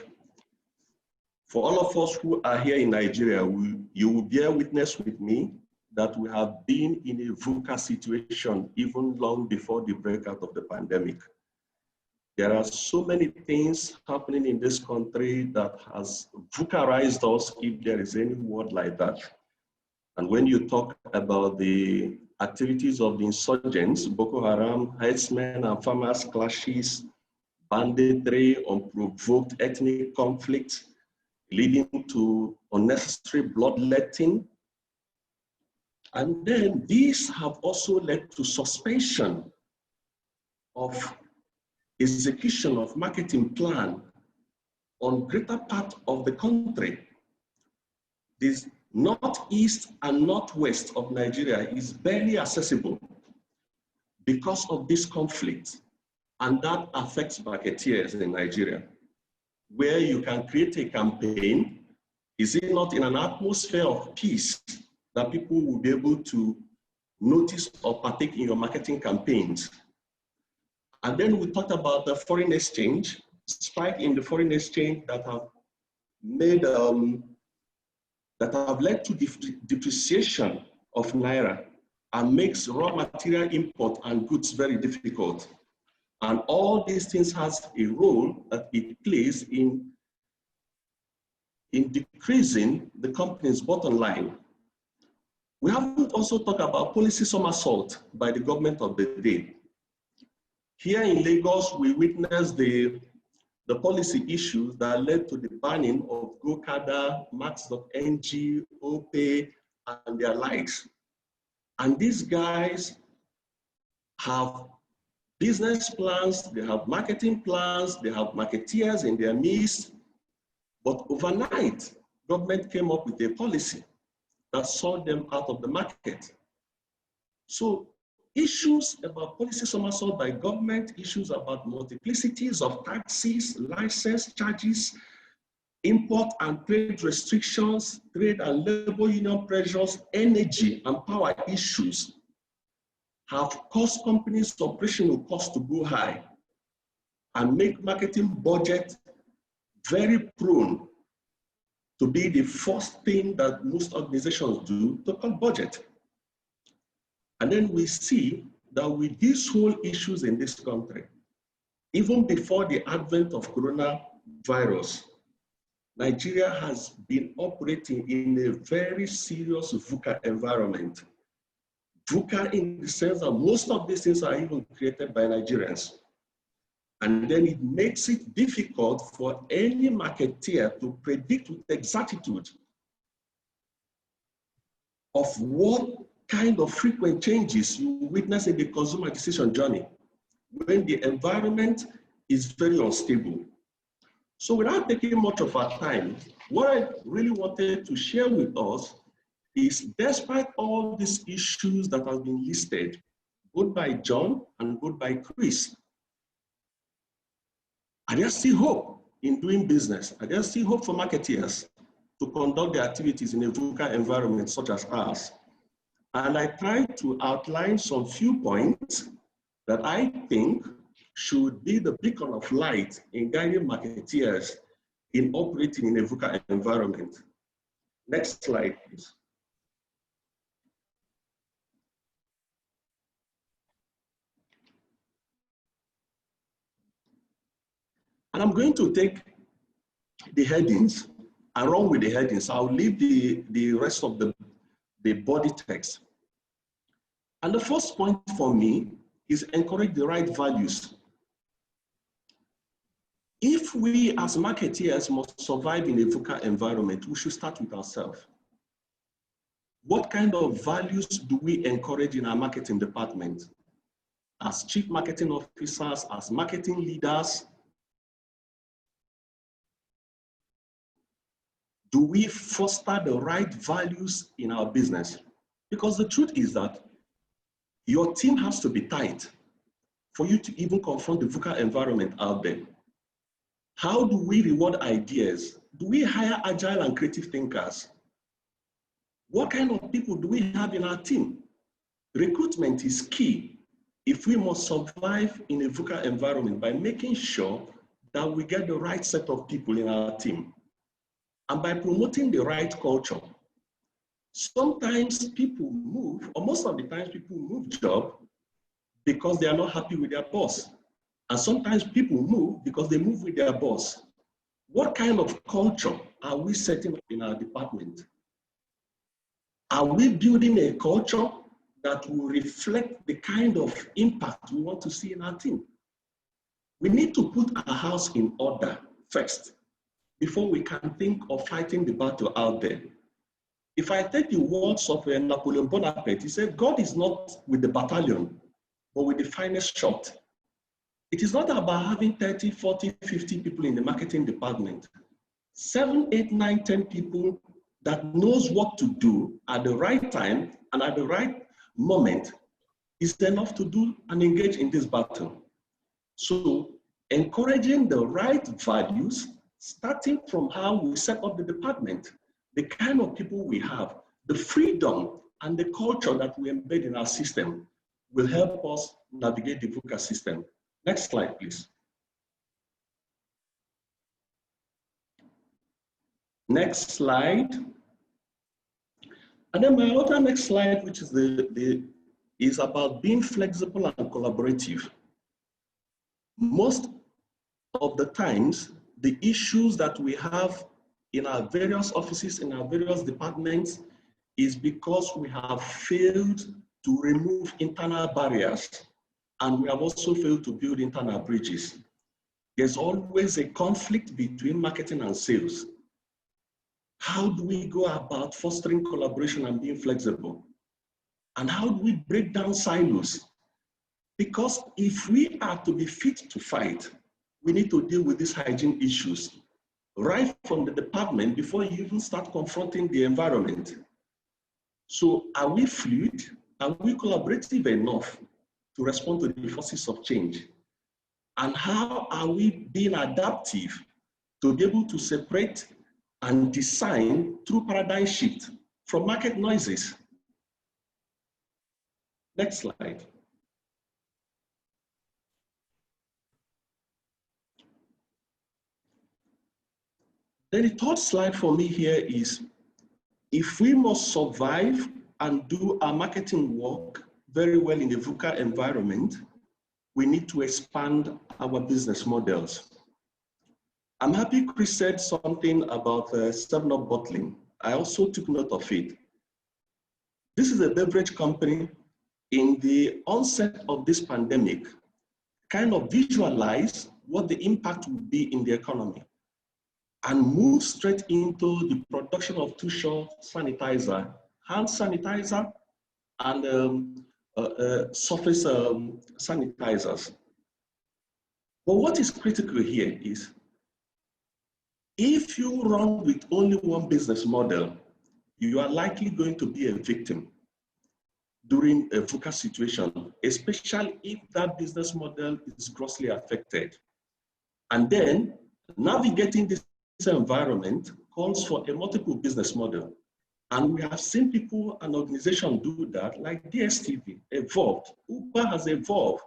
For all of us who are here in Nigeria, you will bear witness with me that we have been in a VUCA situation even long before the breakout of the pandemic. There are so many things happening in this country that has VUCAized us, if there is any word like that. And when you talk about the activities of the insurgents, Boko Haram, herdsmen and farmers clashes, banditry, unprovoked ethnic conflict, leading to unnecessary bloodletting. And then these have also led to suspension of execution of marketing plan on greater part of the country. This northeast and northwest of Nigeria is barely accessible because of this conflict, and that affects marketeers in Nigeria. Where you can create a campaign, is it not in an atmosphere of peace that people will be able to notice or partake in your marketing campaigns? And then we talked about the foreign exchange, spike in the foreign exchange that have made, that have led to depreciation of Naira and makes raw material import and goods very difficult. And all these things has a role that it plays in decreasing the company's bottom line. We haven't also talked about policy somersault by the government of the day. Here in Lagos, we witnessed the policy issues that led to the banning of GoCada, Max.ng, OPay, and their likes. And these guys have business plans, they have marketing plans, they have marketeers in their midst, but overnight, government came up with a policy that saw them out of the market. So issues about policy somersault by government, issues about multiplicities of taxes, license charges, import and trade restrictions, trade and labor union pressures, energy and power issues have caused companies' operational costs to go high and make marketing budget very prone to be the first thing that most organizations do to cut budget. And then we see that with these whole issues in this country, even before the advent of coronavirus, Nigeria has been operating in a very serious VUCA environment. VUCA in the sense that most of these things are even created by Nigerians. And then it makes it difficult for any marketeer to predict with exactitude of what kind of frequent changes you witness in the consumer decision journey when the environment is very unstable. So without taking much of our time, what I really wanted to share with us is, despite all these issues that have been listed, both by John and both by Chris, are there still hope in doing business? Are there still hope for marketeers to conduct their activities in a VUCA environment such as ours? And I tried to outline some few points that I think should be the beacon of light in guiding marketeers in operating in a VUCA environment. Next slide, please. And I'm going to take the headings and run with the headings. I'll leave the rest of the body text. And the first point for me is encourage the right values. If we as marketeers must survive in a VUCA environment, we should start with ourselves. What kind of values do we encourage in our marketing department? As chief marketing officers, as marketing leaders, do we foster the right values in our business? Because the truth is that your team has to be tight for you to even confront the VUCA environment out there. How do we reward ideas? Do we hire agile and creative thinkers? What kind of people do we have in our team? Recruitment is key if we must survive in a VUCA environment, by making sure that we get the right set of people in our team. And by promoting the right culture. Sometimes people move, or most of the times people move job because they are not happy with their boss. And sometimes people move because they move with their boss. What kind of culture are we setting up in our department? Are we building a culture that will reflect the kind of impact we want to see in our team? We need to put our house in order first, before we can think of fighting the battle out there. If I take the words of Napoleon Bonaparte, he said, God is not with the battalion, but with the finest shot. It is not about having 30, 40, 50 people in the marketing department. 7, 8, 9, 10 people that knows what to do at the right time and at the right moment is enough to do and engage in this battle. So encouraging the right values, starting from how we set up the department, the kind of people we have, the freedom and the culture that we embed in our system will help us navigate the VUCA system. Next slide, please. Next slide. And then my other next slide, which is is about being flexible and collaborative. Most of the times, the issues that we have in our various offices, in our various departments, is because we have failed to remove internal barriers, and we have also failed to build internal bridges. There's always a conflict between marketing and sales. How do we go about fostering collaboration and being flexible? And how do we break down silos? Because if we are to be fit to fight, we need to deal with these hygiene issues right from the department before you even start confronting the environment. So are we fluid? Are we collaborative enough to respond to the forces of change? And how are we being adaptive to be able to separate and design through paradigm shift from market noises. Next slide. Then the third slide for me here is, if we must survive and do our marketing work very well in the VUCA environment, we need to expand our business models. I'm happy Chris said something about 7-Up bottling. I also took note of it. This is a beverage company in the onset of this pandemic, kind of visualize what the impact would be in the economy and move straight into the production of two-shot sanitizer, hand sanitizer, and surface sanitizers. But what is critical here is, if you run with only one business model, you are likely going to be a victim during a VUCA situation, especially if that business model is grossly affected. And then navigating this environment calls for a multiple business model. And we have seen people and organizations do that, like DSTV, evolved. Uber has evolved.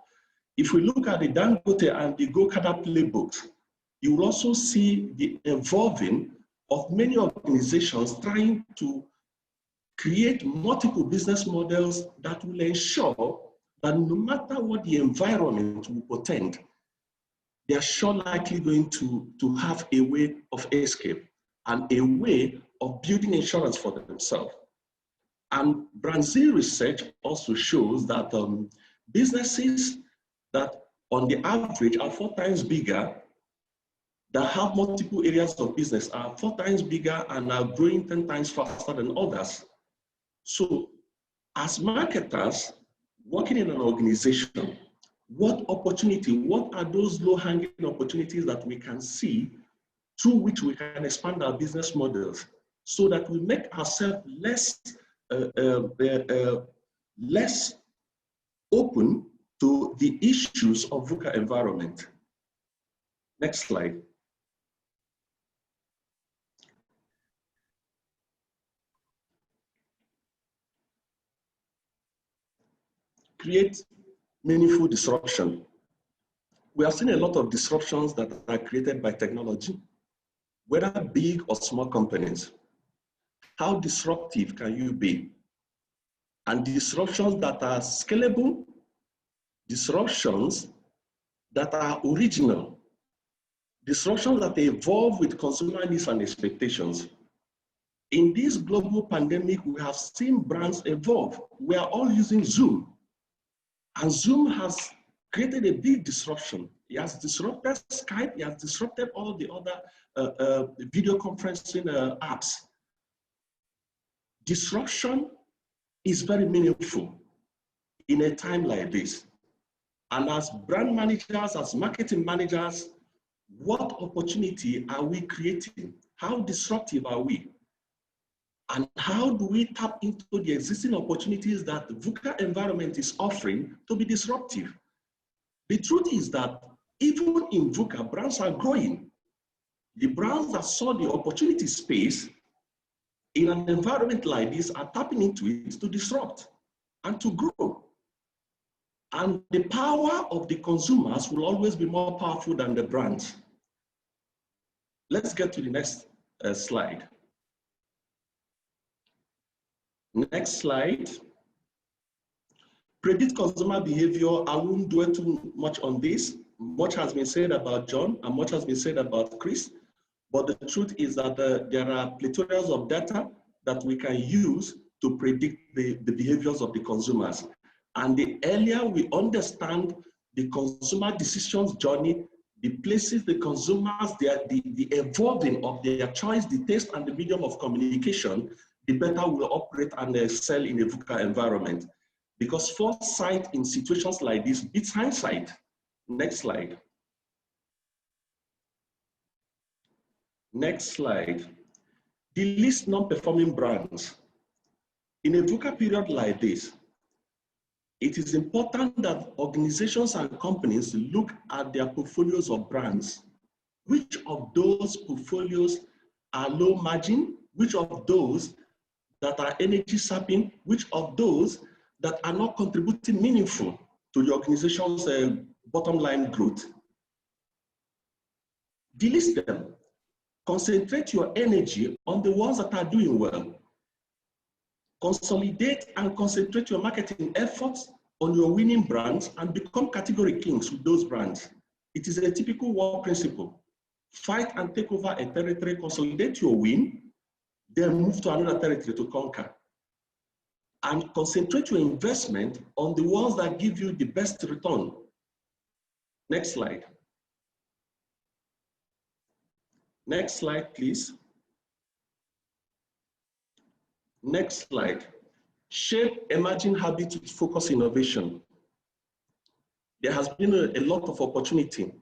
If we look at the Dangote and the Gokada playbooks, you will also see the evolving of many organizations trying to create multiple business models that will ensure that no matter what the environment will portend, they are sure likely going to have a way of escape and a way of building insurance for themselves. And Brazil research also shows that businesses that on the average are 4 times bigger, that have multiple areas of business, are 4 times bigger and are growing 10 times faster than others. So as marketers working in an organization, what are those low-hanging opportunities that we can see through which we can expand our business models so that we make ourselves less open to the issues of VUCA environment. Next slide. Create meaningful disruption. We have seen a lot of disruptions that are created by technology, whether big or small companies. How disruptive can you be? And disruptions that are scalable, disruptions that are original, disruptions that evolve with consumer needs and expectations. In this global pandemic, we have seen brands evolve. We are all using Zoom. And Zoom has created a big disruption. It has disrupted Skype. It has disrupted all the other video conferencing apps. Disruption is very meaningful in a time like this. And as brand managers, as marketing managers, what opportunity are we creating? How disruptive are we? And how do we tap into the existing opportunities that the VUCA environment is offering to be disruptive? The truth is that even in VUCA, brands are growing. The brands that saw the opportunity space in an environment like this are tapping into it to disrupt and to grow. And the power of the consumers will always be more powerful than the brands. Let's get to the next slide. Next slide. Predict consumer behavior. I won't dwell too much on this. Much has been said about John and much has been said about Chris. But the truth is that there are plethora of data that we can use to predict the behaviors of the consumers. And the earlier we understand the consumer decisions journey, the places the consumers, the evolving of their choice, the taste and the medium of communication, the better we'll operate and sell in a VUCA environment. Because foresight in situations like this beats hindsight. Next slide. Next slide. Delist non-performing brands. In a VUCA period like this, it is important that organizations and companies look at their portfolios of brands. Which of those portfolios are low margin, which of those that are energy sapping, which of those that are not contributing meaningful to the organization's bottom line growth. Delist them. Concentrate your energy on the ones that are doing well. Consolidate and concentrate your marketing efforts on your winning brands and become category kings with those brands. It is a typical war principle. Fight and take over a territory, consolidate your win, then move to another territory to conquer. And concentrate your investment on the ones that give you the best return. Next slide. Next slide, please. Next slide. Shape emerging habits with focus innovation. There has been a lot of opportunity,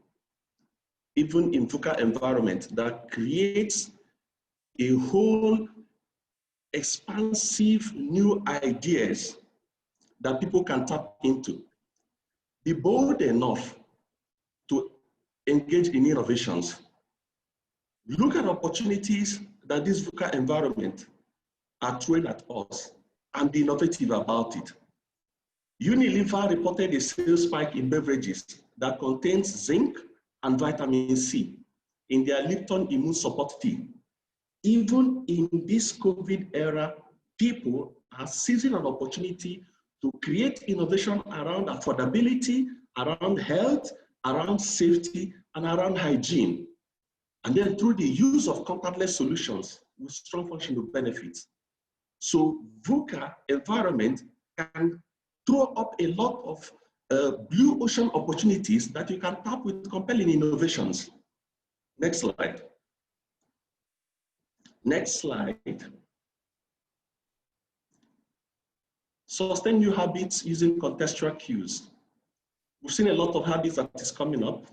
even in VUCA environment, that creates a whole expansive new ideas that people can tap into. Be bold enough to engage in innovations. Look at opportunities that this VUCA environment are throwing at us and be innovative about it. Unilever reported a sales spike in beverages that contains zinc and vitamin C in their Lipton Immune Support Tea. Even in this COVID era, people are seizing an opportunity to create innovation around affordability, around health, around safety, and around hygiene. And then through the use of contactless solutions with strong functional benefits. So VUCA environment can throw up a lot of blue ocean opportunities that you can tap with compelling innovations. Next slide. Next slide. Sustain new habits using contextual cues. We've seen a lot of habits that is coming up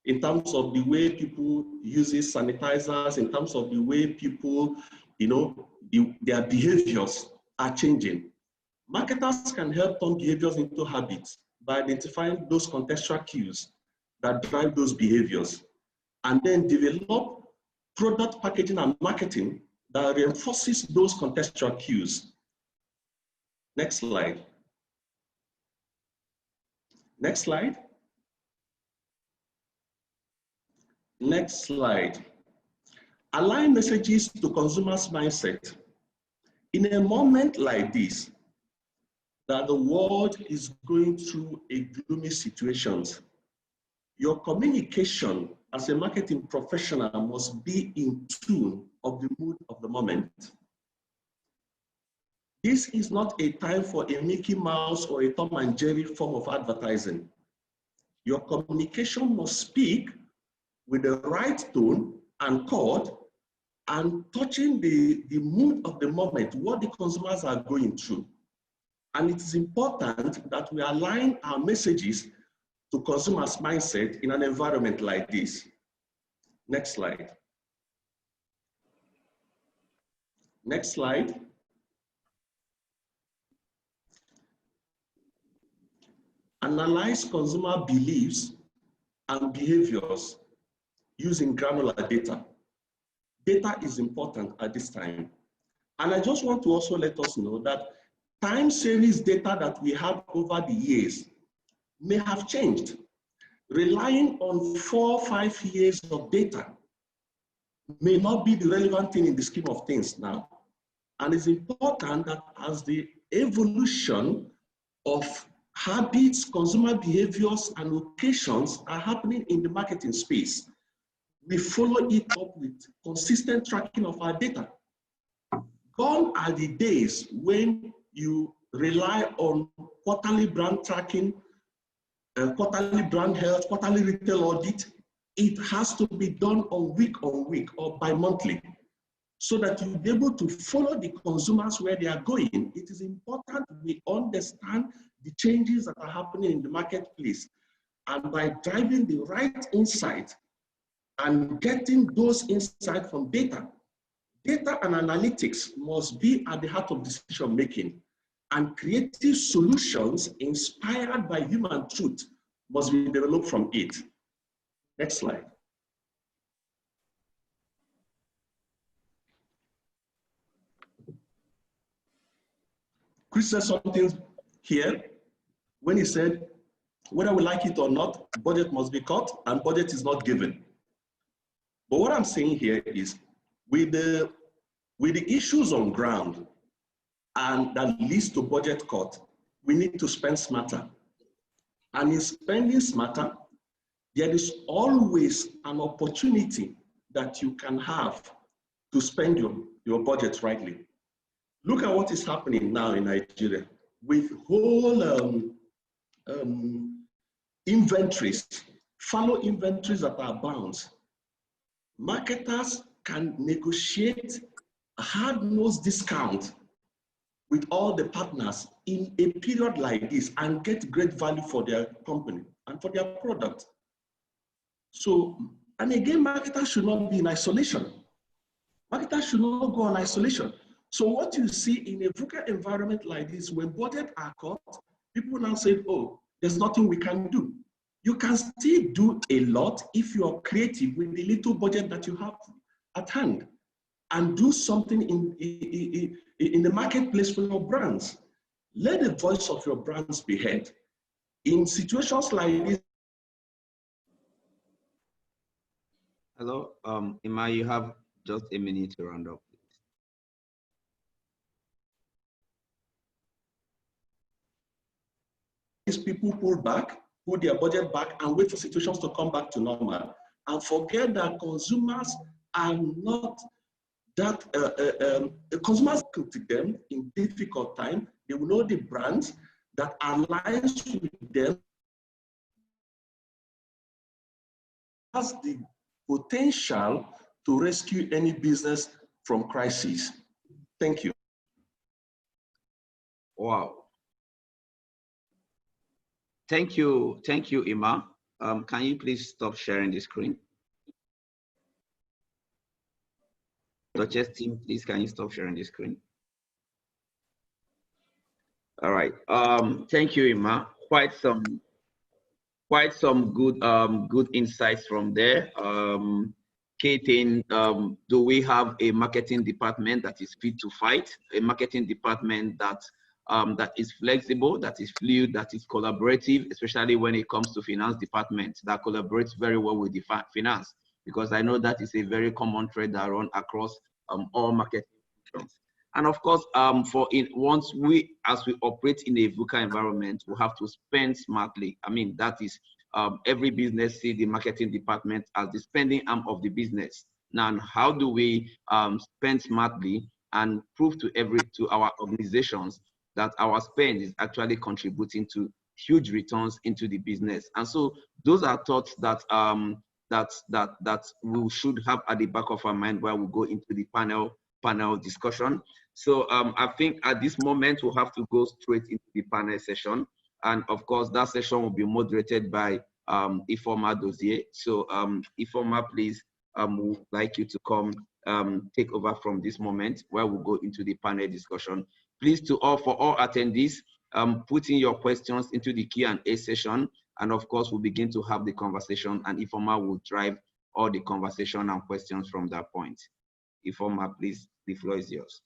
in terms of the way people use sanitizers, in terms of the way people, their behaviors are changing. Marketers can help turn behaviors into habits by identifying those contextual cues that drive those behaviors, and then develop product packaging and marketing that reinforces those contextual cues. Next slide. Next slide. Next slide. Align messages to consumers' mindset. In a moment like this, that the world is going through a gloomy situation, your communication as a marketing professional must be in tune of the mood of the moment. This is not a time for a Mickey Mouse or a Tom and Jerry form of advertising. Your communication must speak with the right tone and chord and touching the mood of the moment, what the consumers are going through. And it is important that we align our messages to consumers' mindset in an environment like this. Next slide. Next slide. Analyze consumer beliefs and behaviors using granular data. Data is important at this time. And I just want to also let us know that time series data that we have over the years may have changed. Relying on 4 or 5 years of data may not be the relevant thing in the scheme of things now. And it's important that as the evolution of habits, consumer behaviors, and occasions are happening in the marketing space, we follow it up with consistent tracking of our data. Gone are the days when you rely on quarterly brand tracking, quarterly brand health, quarterly retail audit. It has to be done on week or bi-monthly so that you'll be able to follow the consumers where they are going. It is important we understand the changes that are happening in the marketplace, and by driving the right insight and getting those insights from data. Data and analytics must be at the heart of decision making, and creative solutions inspired by human truth must be developed from it. Next slide. Chris said something here when he said, whether we like it or not, budget must be cut and budget is not given. But what I'm saying here is, with the issues on ground and that leads to budget cut, we need to spend smarter. And in spending smarter, there is always an opportunity that you can have to spend your budget rightly. Look at what is happening now in Nigeria with whole inventories, fallow inventories that are bound. Marketers can negotiate a hard-nosed discount with all the partners in a period like this and get great value for their company and for their product. So, and again, marketers should not be in isolation. Marketers should not go on isolation. So what you see in a VUCA environment like this, when budgets are cut, people now say, oh, there's nothing we can do. You can still do a lot if you are creative with the little budget that you have at hand and do something in the marketplace for your brands. Let the voice of your brands be heard. In situations like this. Hello, Ima, you have just a minute to round up. These people pull back, put their budget back, and wait for situations to come back to normal, and forget that consumers are not that consumers come to them in difficult time. They will know the brands that aligns with them, has the potential to rescue any business from crisis. Thank you. Wow. Thank you, Ima. Can you please stop sharing the screen? Dochase team, please, can you stop sharing the screen? All right. Thank you, Ima. Quite some good insights from there. Katin, do we have a marketing department that is fit to fight? A marketing department that is flexible, that is fluid, that is collaborative, especially when it comes to finance department that collaborates very well with the finance, because I know that is a very common thread that runs across all marketing functions. And of course, once as we operate in a VUCA environment, we have to spend smartly. I mean, that is every business see the marketing department as the spending arm of the business. Now, how do we spend smartly and prove to our organizations that our spend is actually contributing to huge returns into the business? And so those are thoughts that that we should have at the back of our mind while we go into the panel discussion. So I think at this moment we'll have to go straight into the panel session, and of course that session will be moderated by Ifeoma Dozie. So Ifeoma, please, would like you to come take over from this moment where we'll go into the panel discussion. Please, for all attendees, put in your questions into the Q&A session, and of course we'll begin to have the conversation, and Ifeoma will drive all the conversation and questions from that point. Ifeoma, please, the floor is yours.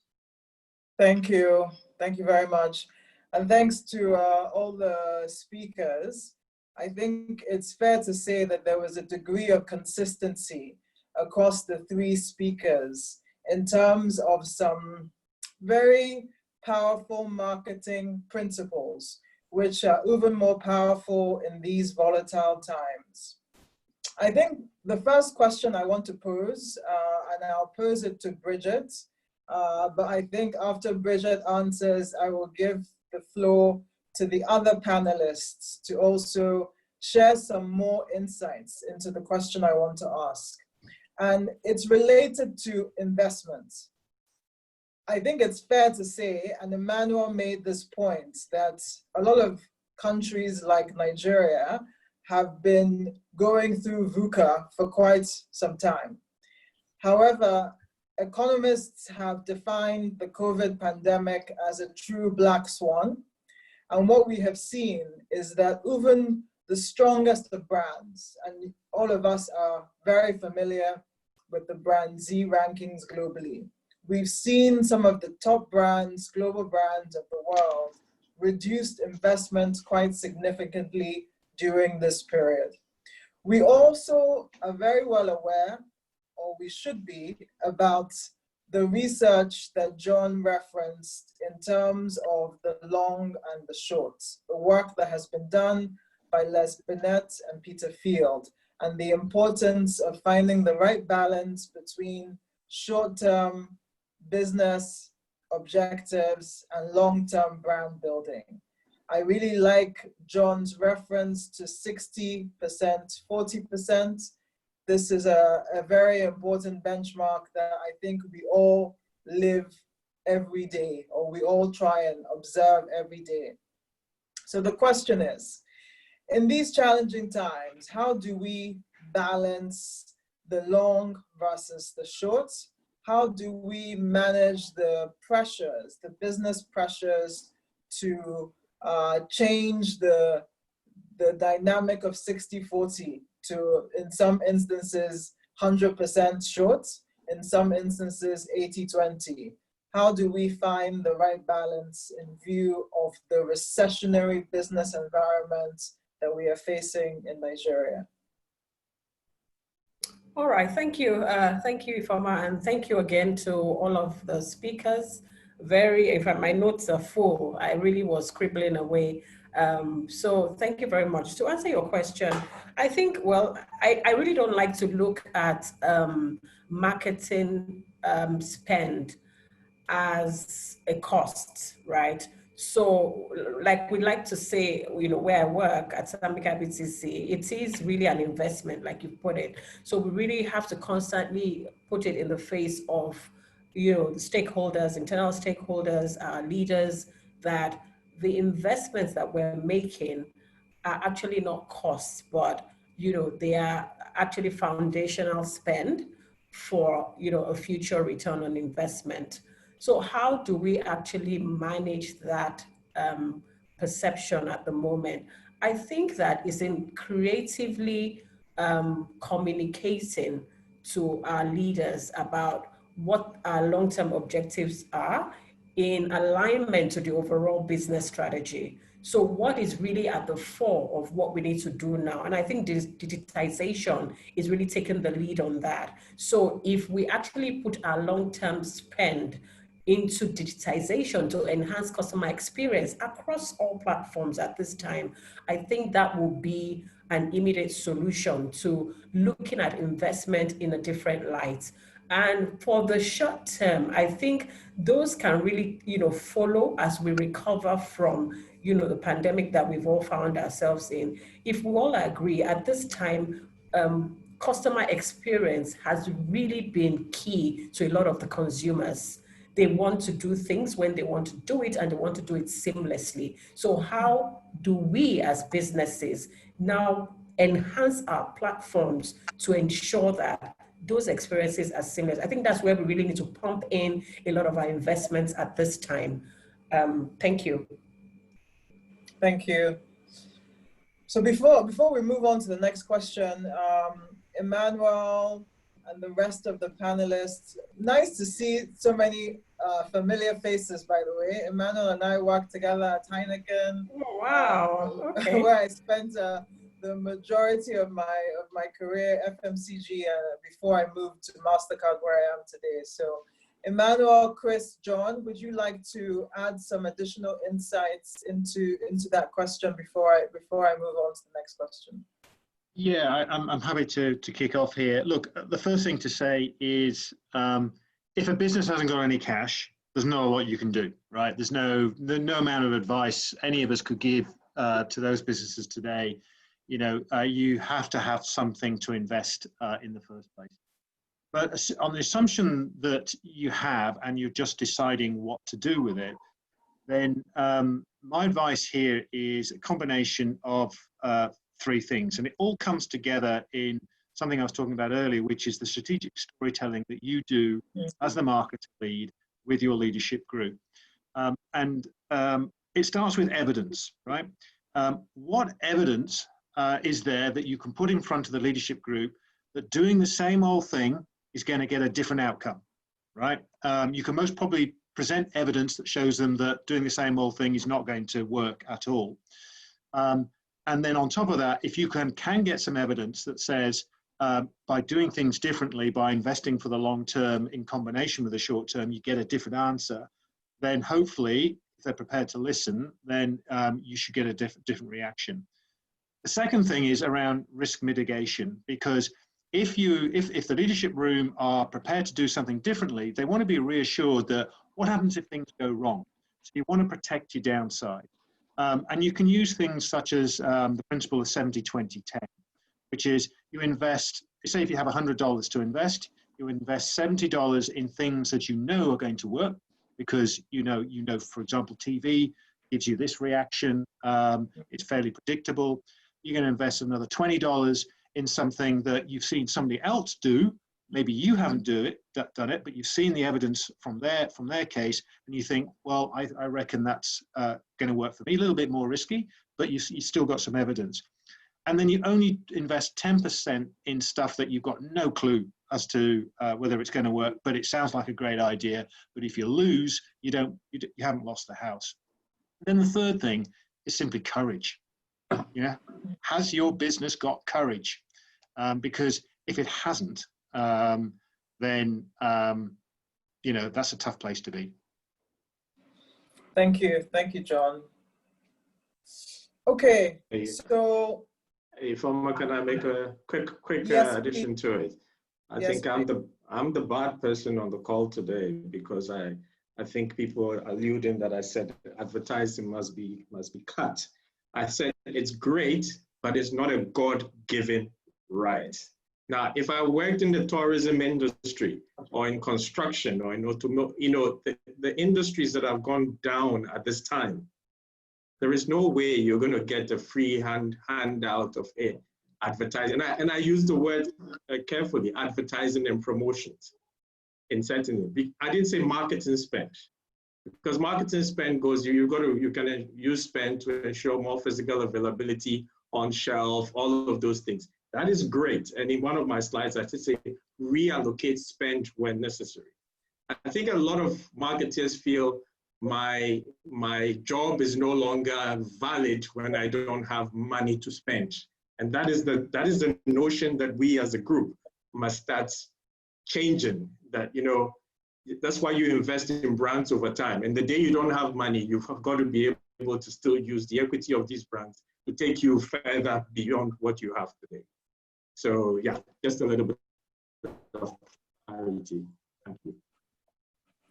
Thank you very much, and thanks to all the speakers. I think it's fair to say that there was a degree of consistency across the three speakers in terms of some very powerful marketing principles, which are even more powerful in these volatile times. I think the first question I want to pose, and I'll pose it to Bridget, but I think after Bridget answers, I will give the floor to the other panelists to also share some more insights into the question I want to ask. And it's related to investments. I think it's fair to say, and Emmanuel made this point, that a lot of countries like Nigeria have been going through VUCA for quite some time. However, economists have defined the COVID pandemic as a true black swan. And what we have seen is that even the strongest of brands, and all of us are very familiar with the brand Z rankings globally, We've seen some of the top brands, global brands of the world, reduced investments quite significantly during this period. We also are very well aware, or we should be, about the research that John referenced in terms of the long and the short, the work that has been done by Les Binet and Peter Field, and the importance of finding the right balance between short-term business objectives and long-term brand building. I really like John's reference to 60%, 40%. This is a very important benchmark that I think we all live every day, or we all try and observe every day. So the question is, in these challenging times, how do we balance the long versus the short? How do we manage the pressures, the business pressures to change the dynamic of 60-40 to, in some instances, 100% short, in some instances, 80-20? How do we find the right balance in view of the recessionary business environment that we are facing in Nigeria? All right, thank you. Thank you, Ifeoma, and thank you again to all of the speakers. In fact, my notes are full. I really was scribbling away. So thank you very much. To answer your question, I think, well, I really don't like to look at marketing spend as a cost, right? So like we like to say, you know, where I work at Sambika BTC, it is really an investment, like you put it. So we really have to constantly put it in the face of, you know, the stakeholders, internal stakeholders, leaders, that the investments that we're making are actually not costs, but, you know, they are actually foundational spend for, you know, a future return on investment. So how do we actually manage that perception at the moment? I think that is in creatively communicating to our leaders about what our long-term objectives are in alignment to the overall business strategy. So what is really at the fore of what we need to do now? And I think digitization is really taking the lead on that. So if we actually put our long-term spend into digitization to enhance customer experience across all platforms at this time, I think that will be an immediate solution to looking at investment in a different light. And for the short term, I think those can really, you know, follow as we recover from, you know, the pandemic that we've all found ourselves in. If we all agree at this time, customer experience has really been key to a lot of the consumers. They want to do things when they want to do it, and they want to do it seamlessly. So how do we as businesses now enhance our platforms to ensure that those experiences are seamless? I think that's where we really need to pump in a lot of our investments at this time. Thank you. Thank you. So before we move on to the next question, Emmanuel and the rest of the panelists, nice to see so many familiar faces, by the way. Emmanuel and I worked together at Heineken. Oh, wow. Okay. Where I spent the majority of my career, FMCG, before I moved to MasterCard, where I am today. So Emmanuel, Chris, John, would you like to add some additional insights into that question before I move on to the next question? Yeah, I'm happy to kick off here. Look, the first thing to say is if a business hasn't got any cash, there's no what you can do, right? There's no amount of advice any of us could give to those businesses today. You know, you have to have something to invest in the first place. But on the assumption that you have and you're just deciding what to do with it, then my advice here is a combination of three things. And it all comes together in something I was talking about earlier, which is the strategic storytelling that you do as the market lead with your leadership group. It starts with evidence, right? What evidence is there that you can put in front of the leadership group that doing the same old thing is going to get a different outcome? right? You can most probably present evidence that shows them that doing the same old thing is not going to work at all. And then on top of that, if you can get some evidence that says by doing things differently, by investing for the long term in combination with the short term, you get a different answer, then hopefully, if they're prepared to listen, then you should get a different reaction. The second thing is around risk mitigation, because if the leadership room are prepared to do something differently, they want to be reassured that what happens if things go wrong? So you want to protect your downside. And you can use things such as the principle of 70-20-10, which is you invest, say if you have $100 to invest, you invest $70 in things that you know are going to work, because you know, for example, TV gives you this reaction, it's fairly predictable. You're going to invest another $20 in something that you've seen somebody else do. Maybe you haven't done it, but you've seen the evidence from their case, and you think, well, I reckon that's going to work for me. A little bit more risky, but you still got some evidence. And then you only invest 10% in stuff that you've got no clue as to whether it's going to work, but it sounds like a great idea. But if you lose, you haven't lost the house. Then the third thing is simply courage. Yeah, has your business got courage? Because if it hasn't, then that's a tough place to be. Thank you, John. Okay, so if can I make a quick yes, addition to it? I think I'm the bad person on the call today, because I think people are alluding that I said advertising must be cut. I said it's great, but it's not a God-given right. Now, if I worked in the tourism industry or in construction or the industries that have gone down at this time, there is no way you're going to get a free handout of advertising. And I use the word carefully, advertising and promotions. In certainly, I didn't say marketing spend, because marketing spend goes, you can use spend to ensure more physical availability on shelf, all of those things. That is great. And in one of my slides, I just say reallocate spend when necessary. I think a lot of marketers feel my job is no longer valid when I don't have money to spend. And that is the notion that we as a group must start changing. That, that's why you invest in brands over time. And the day you don't have money, you've got to be able to still use the equity of these brands to take you further beyond what you have today. So yeah, just a little bit of clarity.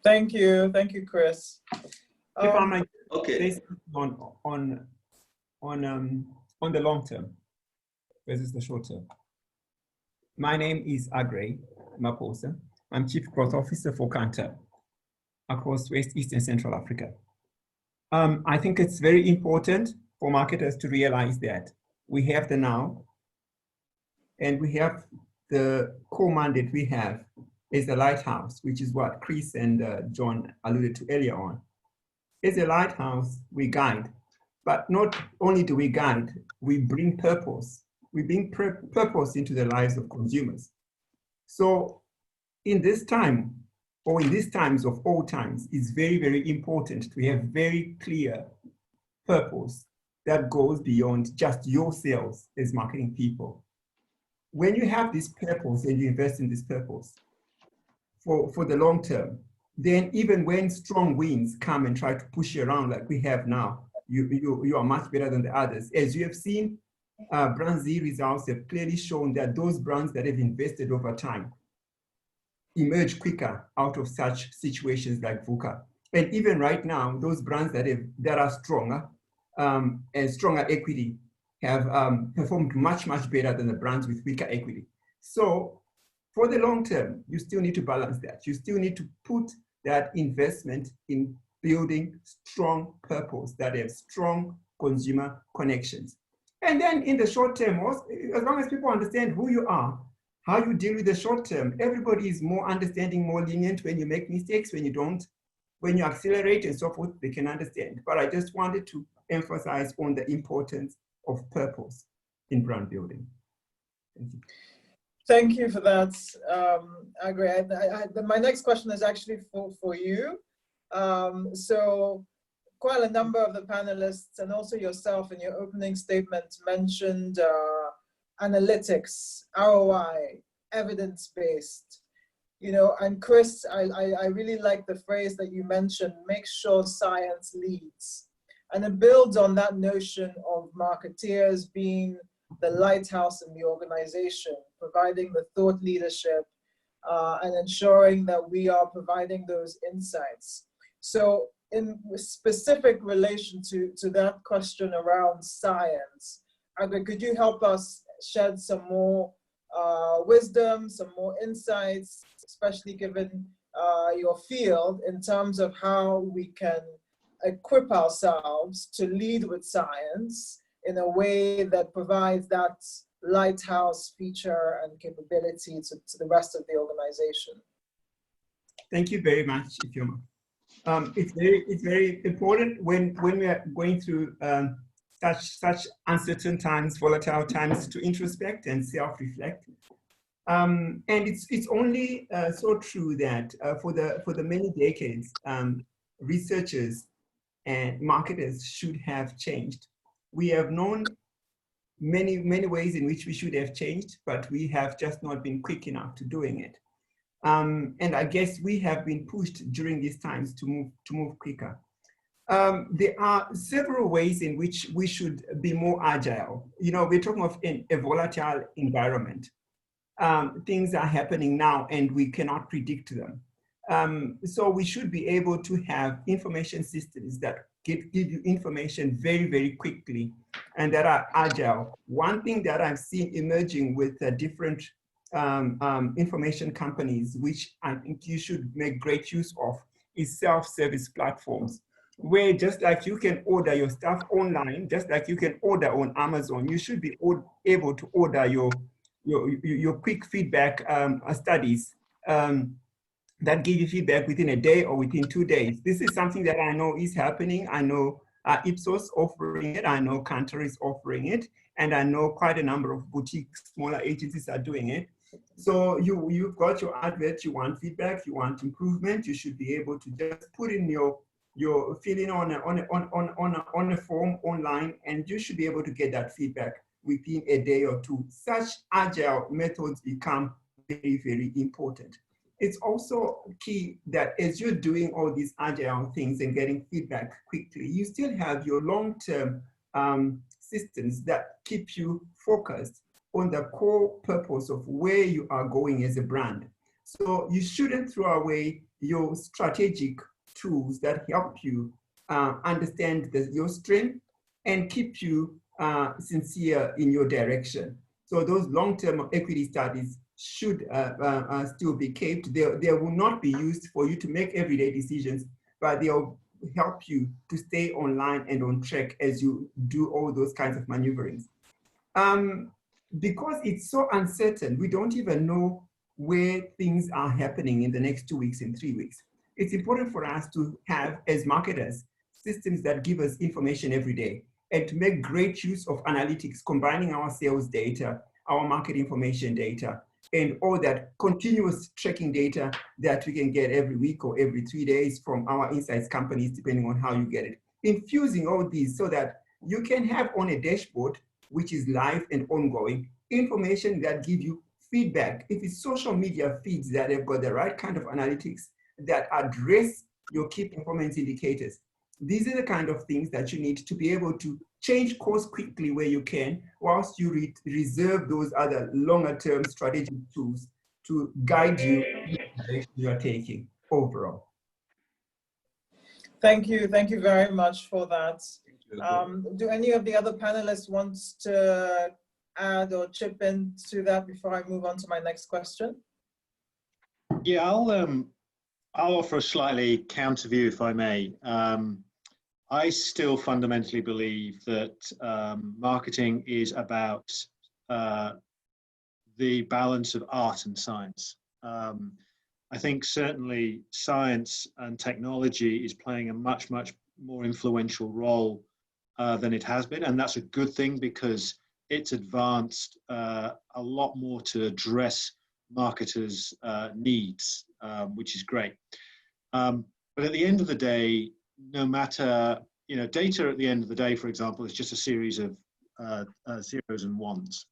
Thank you. Thank you, Chris. If I might okay. say on the long term versus the short term. My name is Agre Maposa. I'm Chief Growth Officer for Kantar across West, East, and Central Africa. I think it's very important for marketers to realize that we have the now, and we have the core mandate we have is the lighthouse, which is what Chris and John alluded to earlier on. As a lighthouse, we guide, but not only do we guide, we bring purpose. We bring purpose into the lives of consumers. So in this time, or in these times of all times, it's very, very important to have very clear purpose that goes beyond just your sales as marketing people. When you have this purpose and you invest in this purpose for the long term, then even when strong winds come and try to push you around like we have now, you are much better than the others. As you have seen, Brand Z results have clearly shown that those brands that have invested over time emerge quicker out of such situations like VUCA. And even right now, those brands that are stronger and stronger equity have performed much, much better than the brands with weaker equity. So for the long term, you still need to balance that. You still need to put that investment in building strong purpose that have strong consumer connections. And then in the short term, as long as people understand who you are, how you deal with the short term, everybody is more understanding, more lenient when you make mistakes, when you don't, when you accelerate and so forth, they can understand. But I just wanted to emphasize on the importance of purpose in brand building. Thank you. Thank you for that, Agri. My next question is actually for you. So quite a number of the panelists and also yourself in your opening statement mentioned analytics, ROI, evidence-based. You know, and Chris, I really like the phrase that you mentioned, make sure science leads. And it builds on that notion of marketeers being the lighthouse in the organization, providing the thought leadership and ensuring that we are providing those insights. So in specific relation to that question around science, Agri, could you help us shed some more wisdom, some more insights, especially given your field, in terms of how we can equip ourselves to lead with science in a way that provides that lighthouse feature and capability to the rest of the organization? Thank you very much, Ifeoma. It's very important when we are going through such uncertain times, volatile times, to introspect and self-reflect. And it's only so true that for the many decades, researchers and marketers should have changed. We have known many ways in which we should have changed, but we have just not been quick enough to doing it. And I guess we have been pushed during these times to move quicker. There are several ways in which we should be more agile. You know, we're talking of a volatile environment. Things are happening now and we cannot predict them. So we should be able to have information systems that give you information very, very quickly and that are agile. One thing that I've seen emerging with different information companies, which I think you should make great use of, is self-service platforms, where just like you can order your stuff online, just like you can order on Amazon, you should be able to order your quick feedback studies that give you feedback within a day or within 2 days. This is something that I know is happening. I know Ipsos offering it. I know Kantar is offering it. And I know quite a number of boutique smaller agencies are doing it. So you've got your advert, you want feedback, you want improvement, you should be able to just put in your filling on a form online, and you should be able to get that feedback within a day or two. Such agile methods become very, very important. It's also key that as you're doing all these agile things and getting feedback quickly, you still have your long-term systems that keep you focused on the core purpose of where you are going as a brand. So you shouldn't throw away your strategic tools that help you understand your strength and keep you sincere in your direction. So those long-term equity studies should still be kept. They will not be used for you to make everyday decisions, but they'll help you to stay online and on track as you do all those kinds of maneuverings. Because it's so uncertain, we don't even know where things are happening in the next 2 weeks and 3 weeks. It's important for us to have, as marketers, systems that give us information every day and to make great use of analytics, combining our sales data, our market information data, and all that continuous tracking data that we can get every week or every 3 days from our insights companies, depending on how you get it. Infusing all these so that you can have on a dashboard, which is live and ongoing, information that give you feedback. If it's social media feeds that have got the right kind of analytics that address your key performance indicators, these are the kind of things that you need to be able to change course quickly where you can, whilst you reserve those other longer term strategic tools to guide you in the direction you are taking overall. Thank you very much for that. Do any of the other panelists want to add or chip in to that before I move on to my next question? Yeah, I'll offer a slightly counter view, if I may. I still fundamentally believe that marketing is about the balance of art and science. I think certainly science and technology is playing a much more influential role than it has been, and that's a good thing because it's advanced a lot more to address marketers' needs, which is great. But at the end of the day, no matter, data at the end of the day, for example, is just a series of zeros and ones.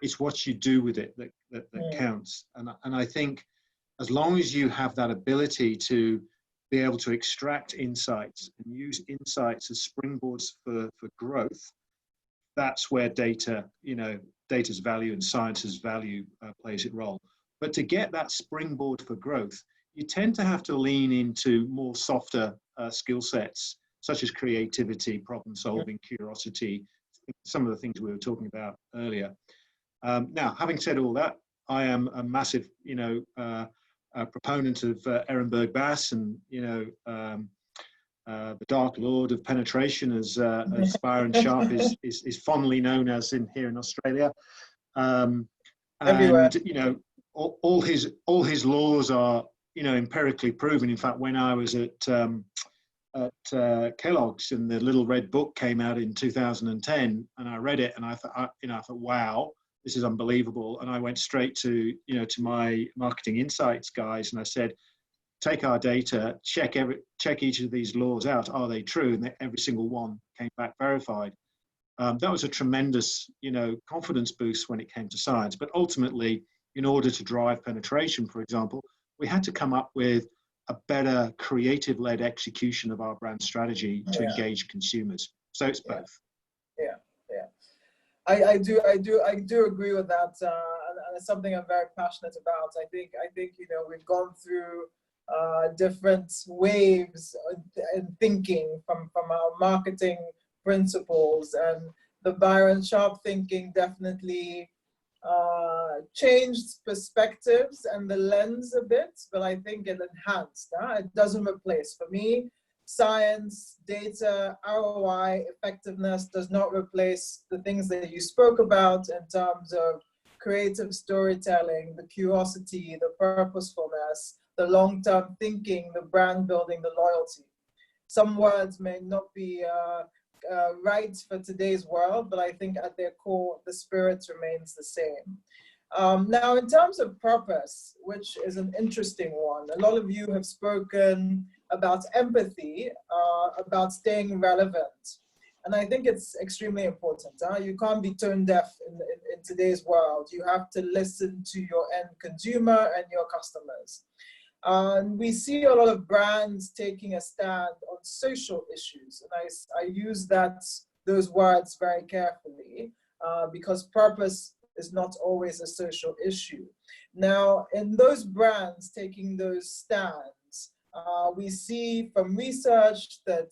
It's what you do with it that counts. And I think as long as you have that ability to be able to extract insights and use insights as springboards for growth, that's where data's value and science's value plays its role. But to get that springboard for growth, you tend to have to lean into more softer skill sets, such as creativity, problem solving, curiosity, some of the things we were talking about earlier. Now, having said all that, I am a massive, a proponent of Ehrenberg Bass and, the Dark Lord of penetration, as Byron Sharp is fondly known as here in Australia. Everywhere. And, all his laws are, empirically proven. In fact, when I was at Kellogg's and the Little Red Book came out in 2010, and I read it, and I thought, wow, this is unbelievable. And I went straight to, to my marketing insights guys, and I said, take our data, check each of these laws out. Are they true? And every single one came back verified. That was a tremendous, confidence boost when it came to science. But ultimately, in order to drive penetration, for example, we had to come up with a better creative-led execution of our brand strategy to engage consumers. So it's both. I do agree with that, and it's something I'm very passionate about. I think we've gone through different waves in thinking from our marketing principles, and the Byron Sharp thinking definitely changed perspectives and the lens a bit, but I think it enhanced. It doesn't replace. For me, science, data, ROI, effectiveness does not replace the things that you spoke about in terms of creative storytelling, the curiosity, the purposefulness, the long-term thinking, the brand building, the loyalty. Some words may not be right for today's world, but I think at their core, the spirit remains the same. Now, in terms of purpose, which is an interesting one, a lot of you have spoken about empathy, about staying relevant. And I think it's extremely important. You can't be tone deaf in today's world. You have to listen to your end consumer and your customers. We see a lot of brands taking a stand on social issues. And I use those words very carefully because purpose is not always a social issue. Now, in those brands taking those stands, we see from research that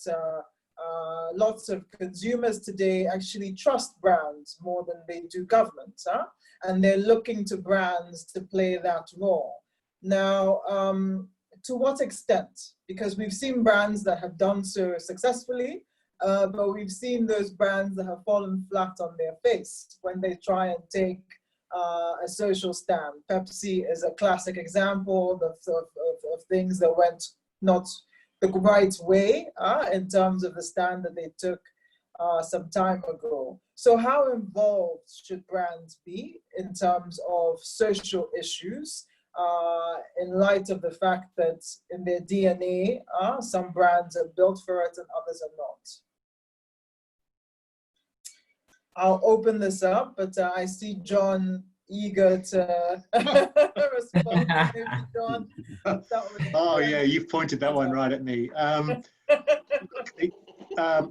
lots of consumers today actually trust brands more than they do governments, and they're looking to brands to play that role. Now, to what extent? Because we've seen brands that have done so successfully, but we've seen those brands that have fallen flat on their face when they try and take a social stand. Pepsi is a classic example of things that went not the right way in terms of the stand that they took some time ago. So how involved should brands be in terms of social issues in light of the fact that in their DNA, some brands are built for it and others are not? I'll open this up, but I see John eager to respond. John, oh yeah, you've pointed that one right at me.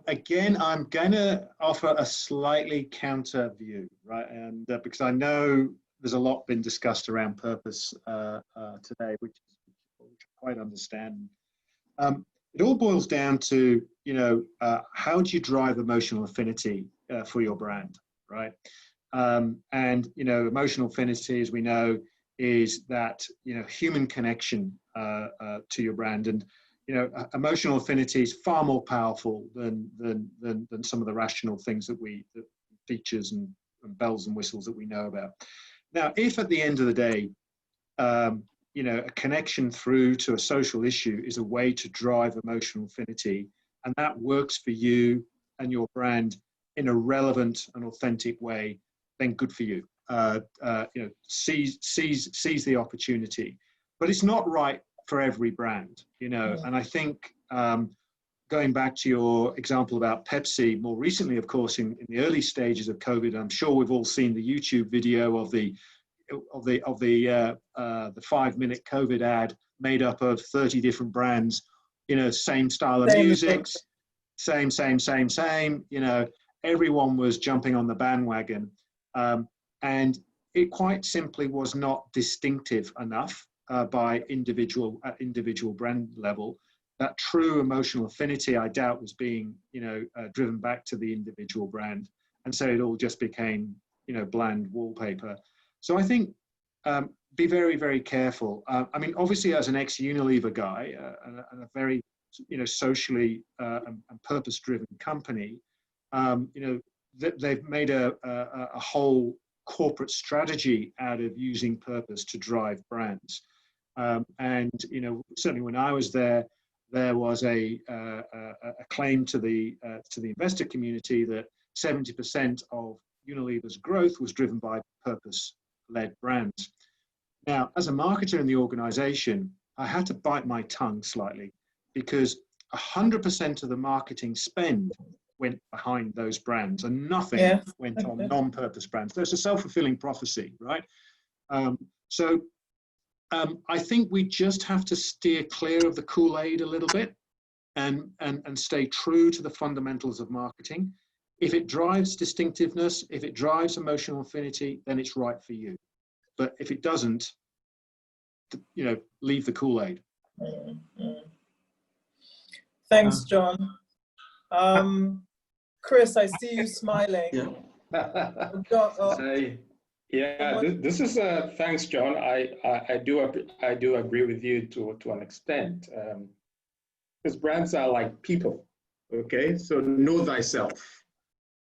Again, I'm going to offer a slightly counter view, right? And because I know there's a lot been discussed around purpose today, which I quite understand. It all boils down to, how do you drive emotional affinity for your brand, right? And, emotional affinity, as we know, is that, human connection to your brand. And, emotional affinity is far more powerful than some of the rational things the features and bells and whistles that we know about. Now, if at the end of the day, a connection through to a social issue is a way to drive emotional affinity, and that works for you and your brand in a relevant and authentic way, then good for you. Seize the opportunity. But it's not right for every brand, and I think going back to your example about Pepsi, more recently, of course, in the early stages of COVID, I'm sure we've all seen the YouTube video of the 5-minute COVID ad made up of 30 different brands, same style of music, same, everyone was jumping on the bandwagon. And it quite simply was not distinctive enough by individual brand level. That true emotional affinity, I doubt, was being, driven back to the individual brand. And so it all just became, bland wallpaper. So I think be very, very careful. I mean, obviously, as an ex-Unilever guy and a very, socially and purpose-driven company, they've made a whole corporate strategy out of using purpose to drive brands. And certainly when I was there was a claim to the investor community that 70% of Unilever's growth was driven by purpose-led brands. Now, as a marketer in the organization, I had to bite my tongue slightly because 100% of the marketing spend went behind those brands and nothing went on non-purpose brands. There's a self-fulfilling prophecy, right? So I think we just have to steer clear of the Kool-Aid a little bit and stay true to the fundamentals of marketing. If it drives distinctiveness, if it drives emotional affinity, then it's right for you. But if it doesn't, leave the Kool-Aid. Thanks, John. Chris, I see you smiling. This is thanks, John. I do agree with you to an extent, because brands are like people. Okay, so know thyself.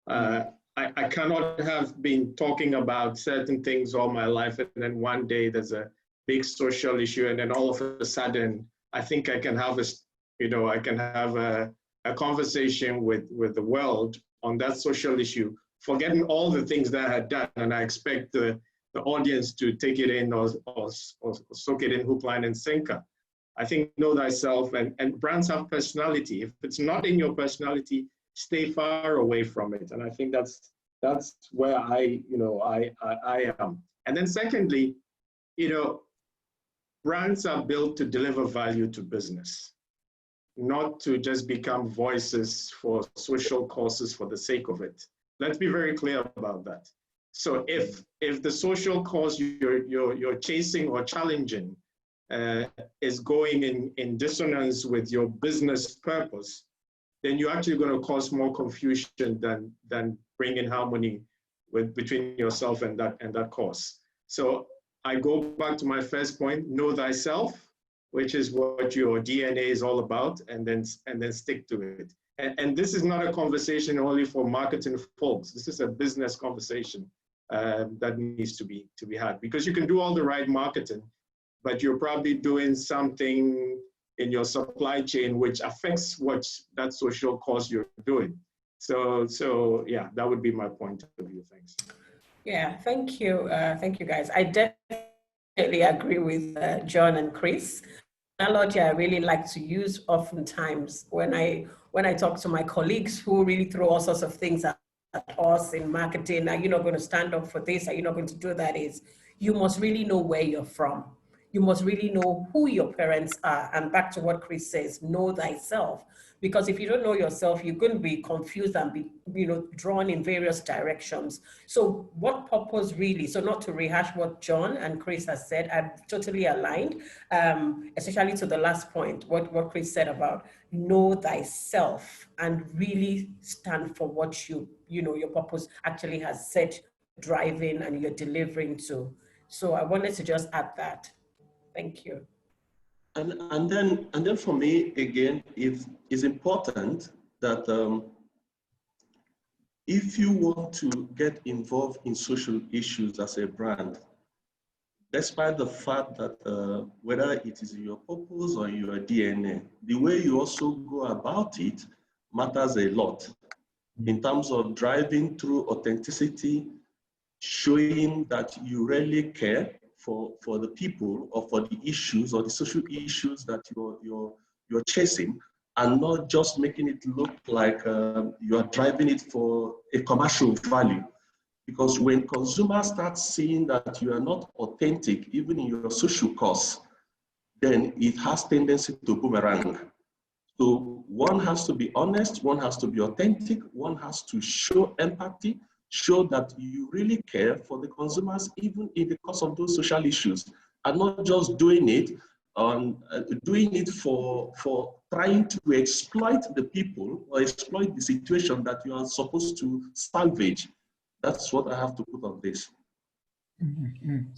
I cannot have been talking about certain things all my life, and then one day there's a big social issue, and then all of a sudden I think I can have a conversation with the world on that social issue, forgetting all the things that I had done, and I expect the audience to take it in or soak it in hook, line, and sinker. I think know thyself, and brands have personality. If it's not in your personality, stay far away from it. And I think that's where I am. And then secondly, brands are built to deliver value to business, not to just become voices for social causes for the sake of it. Let's be very clear about that. So if the social cause you're chasing or challenging is going in dissonance with your business purpose, then you're actually going to cause more confusion than bring in harmony between yourself and that cause. So I go back to my first point: know thyself, which is what your DNA is all about, and then stick to it. And this is not a conversation only for marketing folks. This is a business conversation that needs to be had, because you can do all the right marketing, but you're probably doing something in your supply chain which affects that social cause you're doing. So yeah, that would be my point of view. Thanks. Yeah, thank you. Thank you, guys. I definitely agree with John and Chris. Analogy I really like to use oftentimes when I talk to my colleagues who really throw all sorts of things at us in marketing. Are you not going to stand up for this? Are you not going to do that? Is you must really know where you're from. You must really know who your parents are. And back to what Chris says, know thyself. Because if you don't know yourself, you're going to be confused and be, drawn in various directions. So what purpose really? So not to rehash what John and Chris has said, I'm totally aligned, especially to the last point, what Chris said about know thyself and really stand for what your purpose actually has said, driving and you're delivering to. So I wanted to just add that. Thank you. And then for me, again, it's important that if you want to get involved in social issues as a brand, despite the fact that whether it is your purpose or your DNA, the way you also go about it matters a lot. in terms of driving through authenticity, showing that you really care for the people or for the issues or the social issues that you're chasing, and not just making it look like you are driving it for a commercial value. Because when consumers start seeing that you are not authentic, even in your social costs, then it has tendency to boomerang. So one has to be honest, one has to be authentic, one has to show empathy, show that you really care for the consumers, even in the course of those social issues, and not just doing it for trying to exploit the people or exploit the situation that you are supposed to salvage. That's what I have to put on this.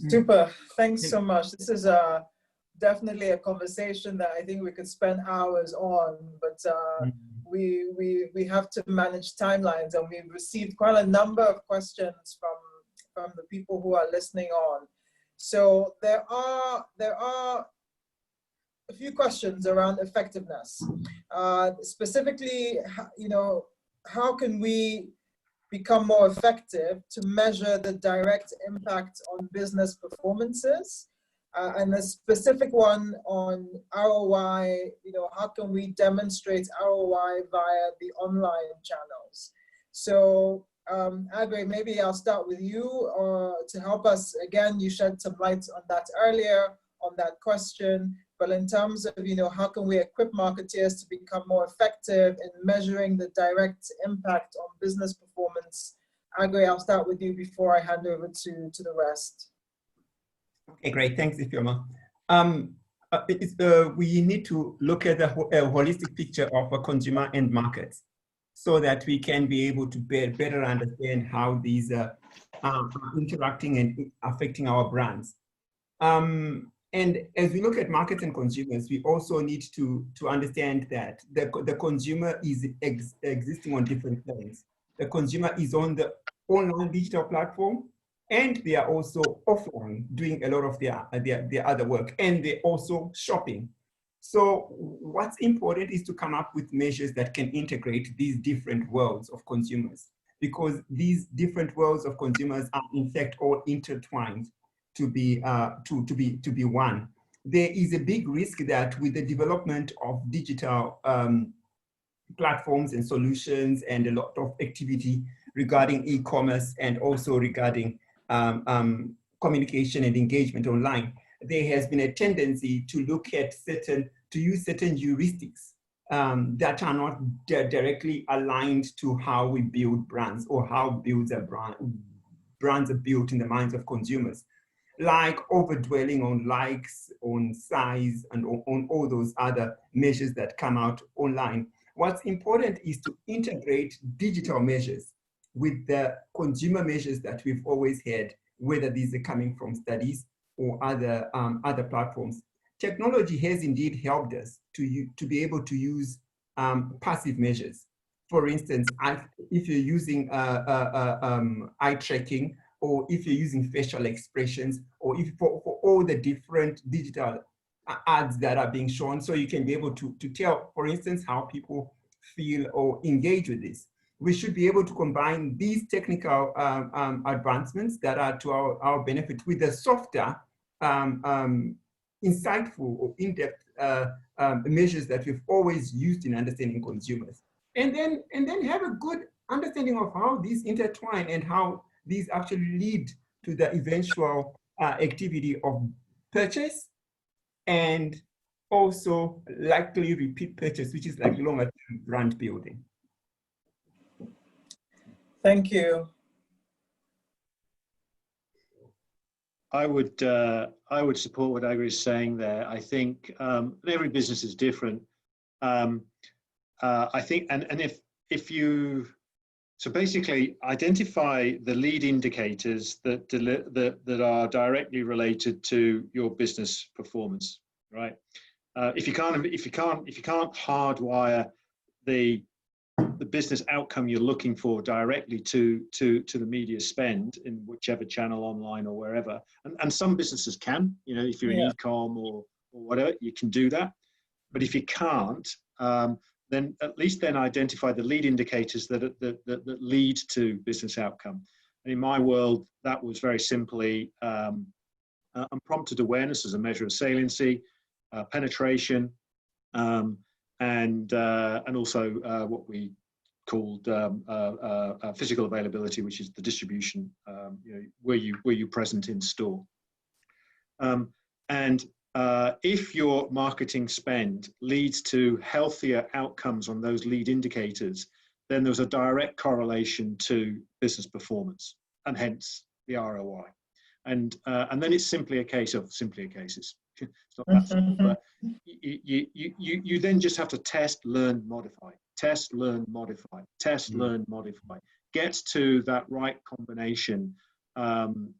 Super. Thanks so much. This is definitely a conversation that I think we could spend hours on, but we have to manage timelines, and we've received quite a number of questions from the people who are listening on. So there are a few questions around effectiveness. Specifically, how can we become more effective to measure the direct impact on business performances? And a specific one on ROI, how can we demonstrate ROI via the online channels? So Advan, maybe I'll start with you to help us. Again, you shed some light on that earlier, on that question, but in terms of, how can we equip marketeers to become more effective in measuring the direct impact on business performance? Advan, I'll start with you before I hand over to the rest. Okay, great. Thanks, Ifeoma. We need to look at the holistic picture of a consumer and markets so that we can be able to better understand how these are interacting and affecting our brands. And as we look at markets and consumers, we also need to understand that the consumer is existing on different planes. The consumer is on the online digital platform, and they are also offline doing a lot of their other work, and they're also shopping. So what's important is to come up with measures that can integrate these different worlds of consumers, because these different worlds of consumers are in fact all intertwined to be one. There is a big risk that with the development of digital platforms and solutions and a lot of activity regarding e-commerce and also regarding communication and engagement online, there has been a tendency to use certain heuristics that are not directly aligned to how we build brands or how brands are built in the minds of consumers, like overdwelling on likes, on size, and on all those other measures that come out online. What's important is to integrate digital measures with the consumer measures that we've always had, whether these are coming from studies or other platforms. Technology has indeed helped us to be able to use passive measures. For instance, if you're using eye tracking, or if you're using facial expressions, or if for all the different digital ads that are being shown, so you can be able to tell, for instance, how people feel or engage with this. We should be able to combine these technical advancements that are to our benefit with the softer, insightful or in-depth measures that we've always used in understanding consumers. And then have a good understanding of how these intertwine and how these actually lead to the eventual activity of purchase and also likely repeat purchase, which is like longer-term brand building. Thank you. I would support what Agri is saying there. I think every business is different. I think, and if you, so basically identify the lead indicators that are directly related to your business performance, right? If you can't hardwire the business outcome you're looking for directly to the media spend in whichever channel, online or wherever, and some businesses can, if you're in e-com or whatever, you can do that. But if you can't, then at least then identify the lead indicators that lead to business outcome. And in my world, that was very simply unprompted awareness as a measure of saliency, penetration, and also what we called physical availability, which is the distribution. Were you present in store? If your marketing spend leads to healthier outcomes on those lead indicators, then there's a direct correlation to business performance, and hence the ROI. And then it's simply a case. It's not that simple, but you then just have to test, learn, modify, test, learn, modify, test, learn, modify, get to that right combination, and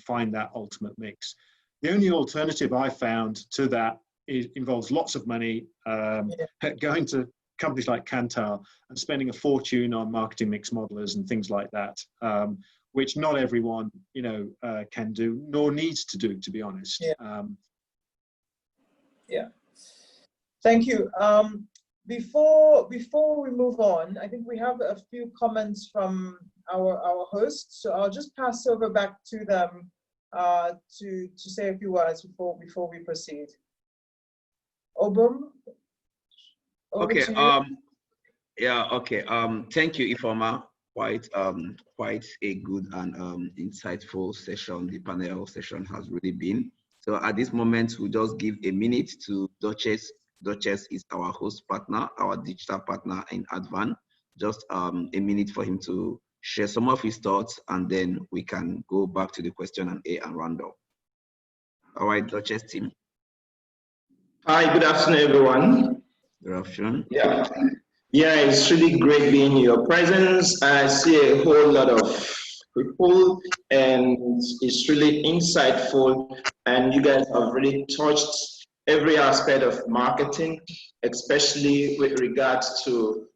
find that ultimate mix. The only alternative I found to that involves lots of money, going to companies like Kantar and spending a fortune on marketing mix modelers and things like that, which not everyone, can do, nor needs to do, to be honest. Thank you. Before we move on, I think we have a few comments from our hosts, so I'll just pass over back to them to say a few words before we proceed. Obum. Okay. Okay. Thank you, Ifeoma. Quite a good and insightful session the panel session has really been. So at this moment, we'll just give a minute to Dochase. Dochase is our host partner, our digital partner in Advan. Just a minute for him to share some of his thoughts, and then we can go back to the question and round up. All right, Dochase team. Hi, good afternoon, everyone. Good afternoon. Yeah, it's really great being in your presence. I see a whole lot of people, and it's really insightful. And you guys have really touched every aspect of marketing, especially with regards to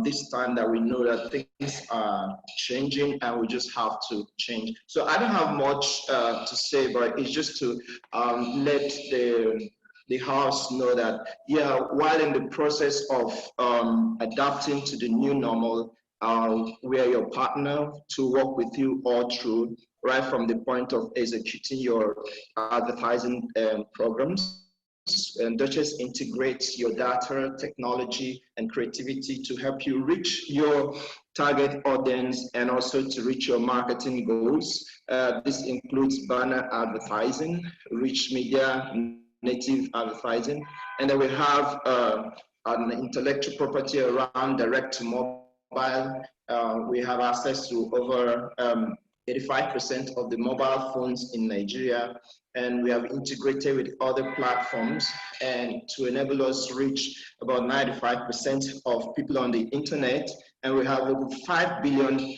this time that we know that things are changing and we just have to change. So I don't have much to say, but it's just to let the house know that, while in the process of adapting to the new normal, we are your partner to work with you all through, right from the point of executing your advertising programs. And Dochase integrates your data, technology, and creativity to help you reach your target audience and also to reach your marketing goals. This includes banner advertising, rich media, native advertising, and then we have an intellectual property around direct to mobile. We have access to over 85% of the mobile phones in Nigeria, and we have integrated with other platforms and to enable us to reach about 95% of people on the internet, and we have over 5 billion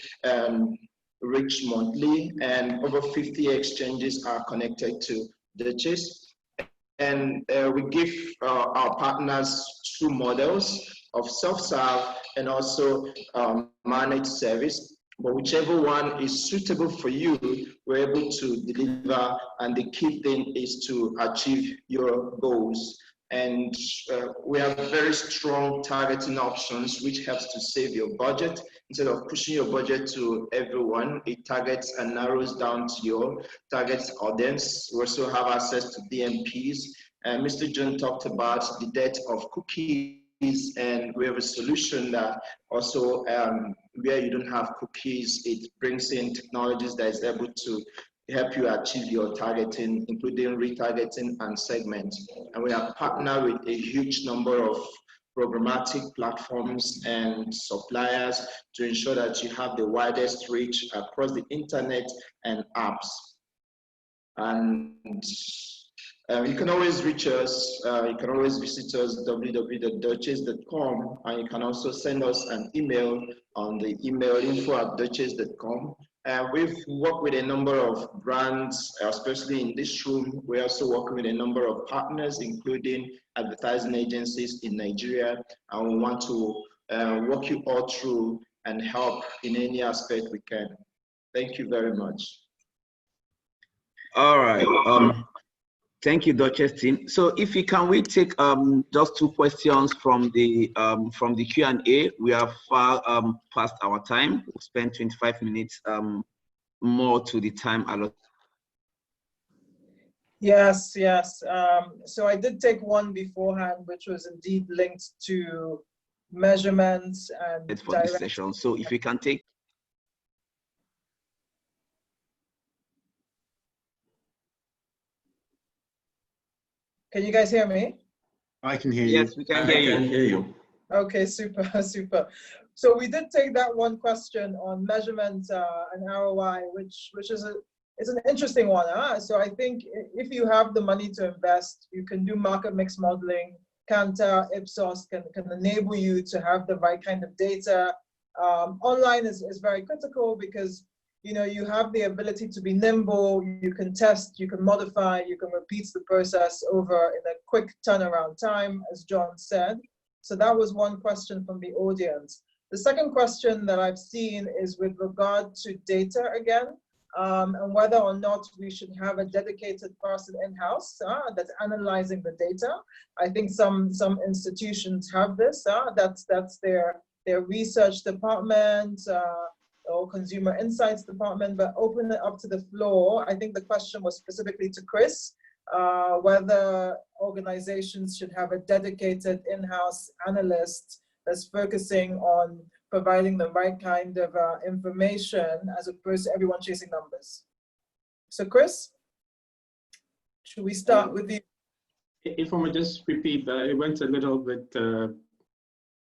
reach monthly, and over 50 exchanges are connected to Dochase. And we give our partners two models of self-serve and also managed service. But whichever one is suitable for you, we're able to deliver, and the key thing is to achieve your goals. And we have very strong targeting options, which helps to save your budget. Instead of pushing your budget to everyone, it targets and narrows down to your target audience. We also have access to DMPs. And Mr. John talked about the death of cookies, and we have a solution that also where you don't have cookies, it brings in technologies that is able to help you achieve your targeting, including retargeting and segments. And we have partnered with a huge number of programmatic platforms and suppliers to ensure that you have the widest reach across the internet and apps. And you can always reach us, you can always visit us www.dochase.com, and you can also send us an email on the email info@dochase.com. We've worked with a number of brands, especially in this room. We're also working with a number of partners, including advertising agencies in Nigeria, and we want to walk you all through and help in any aspect we can. Thank you very much. All right. Thank you, Dochase team. So if we take just 2 questions from the Q&A. We are far past our time. We'll spend 25 minutes more to the time allotted. Yes. So I did take one beforehand, which was indeed linked to measurements and for this session. So if we can take. Can you guys hear me? I can hear you. Yes, we can hear you. Okay, super. So we did take that one question on measurement and ROI, which is it's an interesting one. So I think if you have the money to invest, you can do market mix modeling. Kantar, Ipsos can enable you to have the right kind of data. Online is very critical because you have the ability to be nimble. You can test, you can modify, you can repeat the process over in a quick turnaround time, as John said. So that was one question from the audience. The second question that I've seen is with regard to data again, and whether or not we should have a dedicated person in-house that's analyzing the data. I think some institutions have this. That's their research department or consumer insights department, but open it up to the floor. I think the question was specifically to Chris, whether organizations should have a dedicated in-house analyst that's focusing on providing the right kind of information as opposed to everyone chasing numbers. So Chris, should we start with you? If I may just repeat, it went a little bit,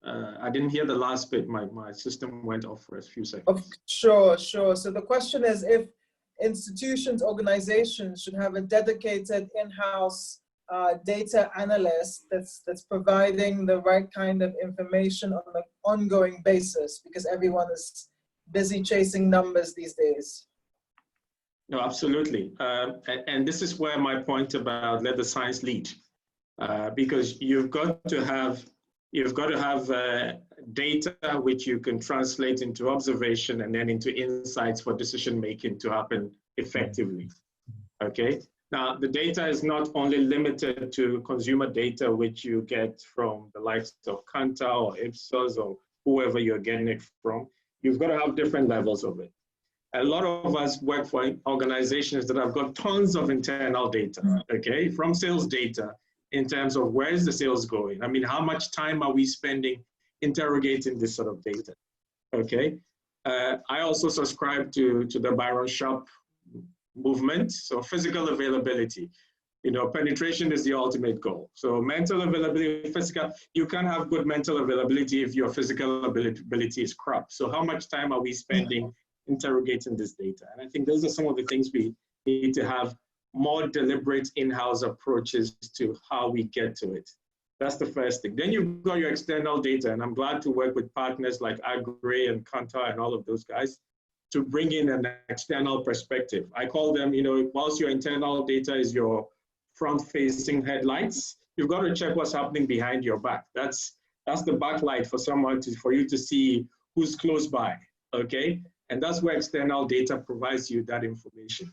I didn't hear the last bit. My system went off for a few seconds. Sure. So the question is if institutions, organizations should have a dedicated in-house data analyst that's providing the right kind of information on an ongoing basis, because everyone is busy chasing numbers these days. No, absolutely. And this is where my point about let the science lead, because you've got to have data which you can translate into observation and then into insights for decision making to happen effectively. Okay. Now, the data is not only limited to consumer data, which you get from the likes of Kantar or Ipsos or whoever you're getting it from. You've got to have different levels of it. A lot of us work for organizations that have got tons of internal data, okay, from sales data in terms of where is the sales going? I mean, how much time are we spending interrogating this sort of data, okay? I also subscribe to the Byron Sharp movement. So physical availability, penetration is the ultimate goal. So mental availability, physical, you can't have good mental availability if your physical ability is crap. So how much time are we spending interrogating this data? And I think those are some of the things we need to have more deliberate in-house approaches to how we get to it. That's the first thing. Then you've got your external data, and I'm glad to work with partners like Agri and Kantar and all of those guys to bring in an external perspective. I call them, whilst your internal data is your front-facing headlights, you've got to check what's happening behind your back. That's the backlight for you to see who's close by, okay? And that's where external data provides you that information.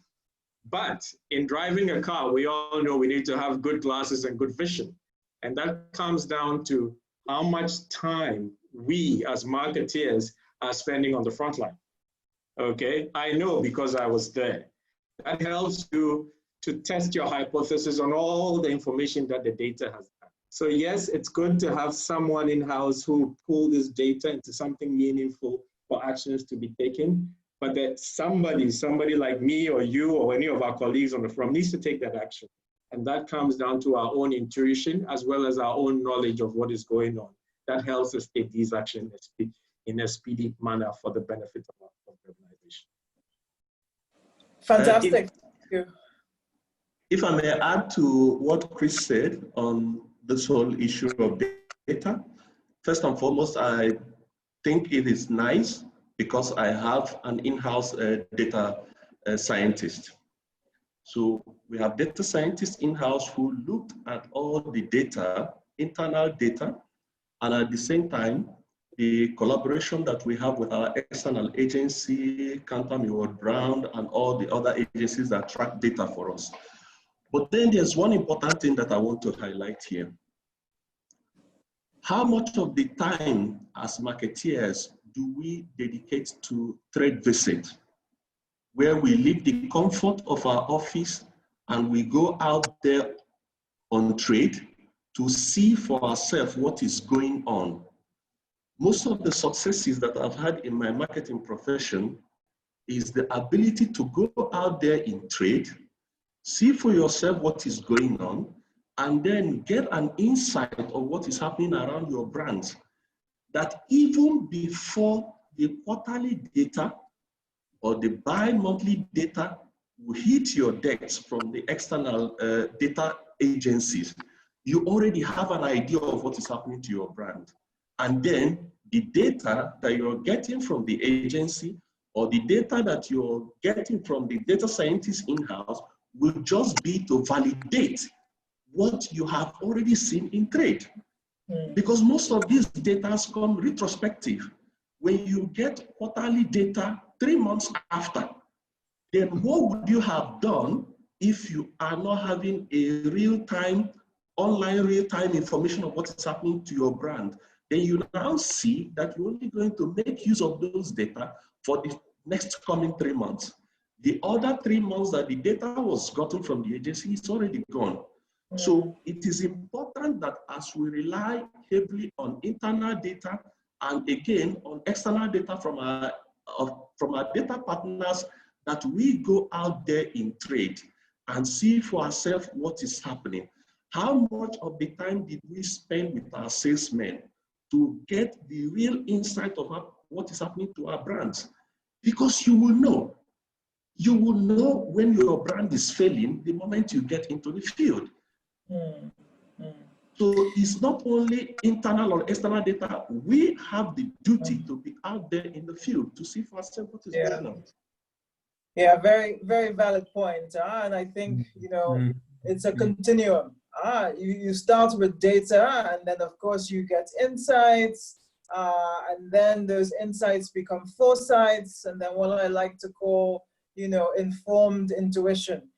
But in driving a car, we all know we need to have good glasses and good vision. And that comes down to how much time we as marketeers are spending on the front line. Okay, I know because I was there. That helps you to test your hypothesis on all the information that the data has. So yes, it's good to have someone in-house who pull this data into something meaningful for actions to be taken, but that somebody like me or you or any of our colleagues on the front needs to take that action. And that comes down to our own intuition as well as our own knowledge of what is going on. That helps us take these actions in a speedy manner for the benefit of our organization. Fantastic. Thank you. If I may add to what Chris said on this whole issue of data, first and foremost, I think it is nice because I have an in-house data scientist. So we have data scientists in-house who looked at all the data, internal data, and at the same time, the collaboration that we have with our external agency, Kantar, Millward Brown, and all the other agencies that track data for us. But then there's one important thing that I want to highlight here. How much of the time as marketeers do we dedicate to trade visit, where we leave the comfort of our office and we go out there on trade to see for ourselves what is going on? Most of the successes that I've had in my marketing profession is the ability to go out there in trade, see for yourself what is going on, and then get an insight of what is happening around your brands. That even before the quarterly data or the bi-monthly data will hit your decks from the external data agencies, you already have an idea of what is happening to your brand. And then the data that you're getting from the agency or the data that you're getting from the data scientists in-house will just be to validate what you have already seen in trade. Because most of these data come retrospective. When you get quarterly data 3 months after, then what would you have done if you are not having a real-time, online real-time information of what is happening to your brand? Then you now see that you're only going to make use of those data for the next coming 3 months. The other 3 months that the data was gotten from the agency is already gone. So it is important that as we rely heavily on internal data and again on external data from our data partners, that we go out there in trade and see for ourselves what is happening. How much of the time did we spend with our salesmen to get the real insight of what is happening to our brands? Because you will know. You will know when your brand is failing the moment you get into the field. So it's not only internal or external data. We have the duty to be out there in the field to see for ourselves what is going on. Yeah, very, very valid point. And I think, you know, it's a continuum. You start with data, and then of course you get insights, and then those insights become foresights, and then what I like to call, you know, informed intuition.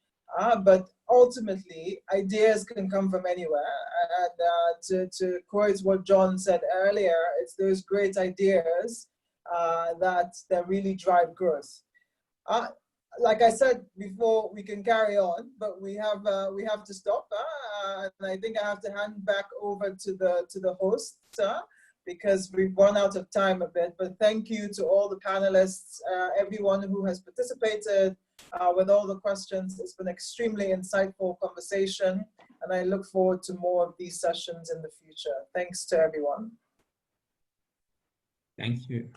But ultimately, ideas can come from anywhere. And to quote what John said earlier, it's those great ideas that really drive growth. Like I said before, we can carry on, but we have to stop. And I think I have to hand back over to the host because we've run out of time a bit. But thank you to all the panelists, everyone who has participated with all the questions. It's been extremely insightful conversation, and I look forward to more of these sessions in the future. Thanks to everyone. Thank you.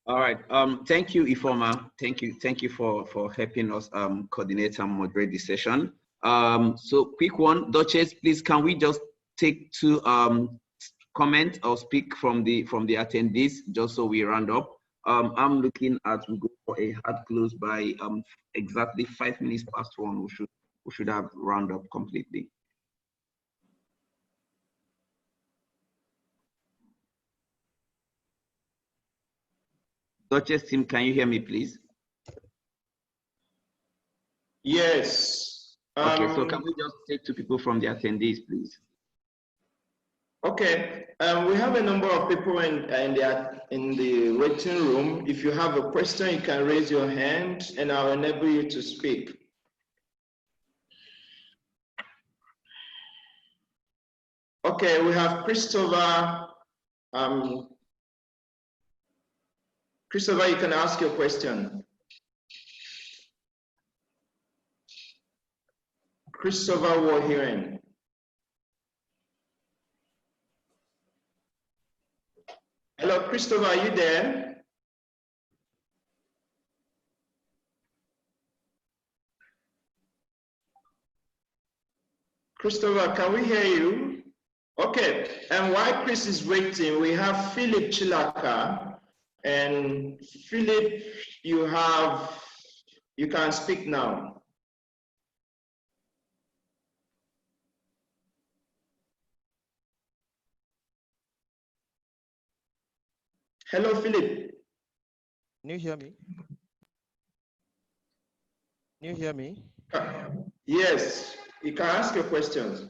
All right. Thank you, Ifoma. Thank you for helping us coordinate and moderate the session. So quick one, Dochase, please, can we just take two comment or speak from the attendees just so we round up? I'm looking at we go for a hard close by exactly 5 minutes past 1. We should have round up completely. Dochase team, can you hear me, please? Yes. Okay, so can we just take 2 people from the attendees, please? Okay, we have a number of people in the waiting room. If you have a question, you can raise your hand and I'll enable you to speak. Okay, we have Christopher. Christopher, you can ask your question. Christopher Warhearing. Hello, Christopher, are you there? Christopher, can we hear you? Okay, and while Chris is waiting, we have Philip Chilaka. And Philip, you can speak now. Hello, Philip. Can you hear me? Can you hear me? Yes. You can ask your questions.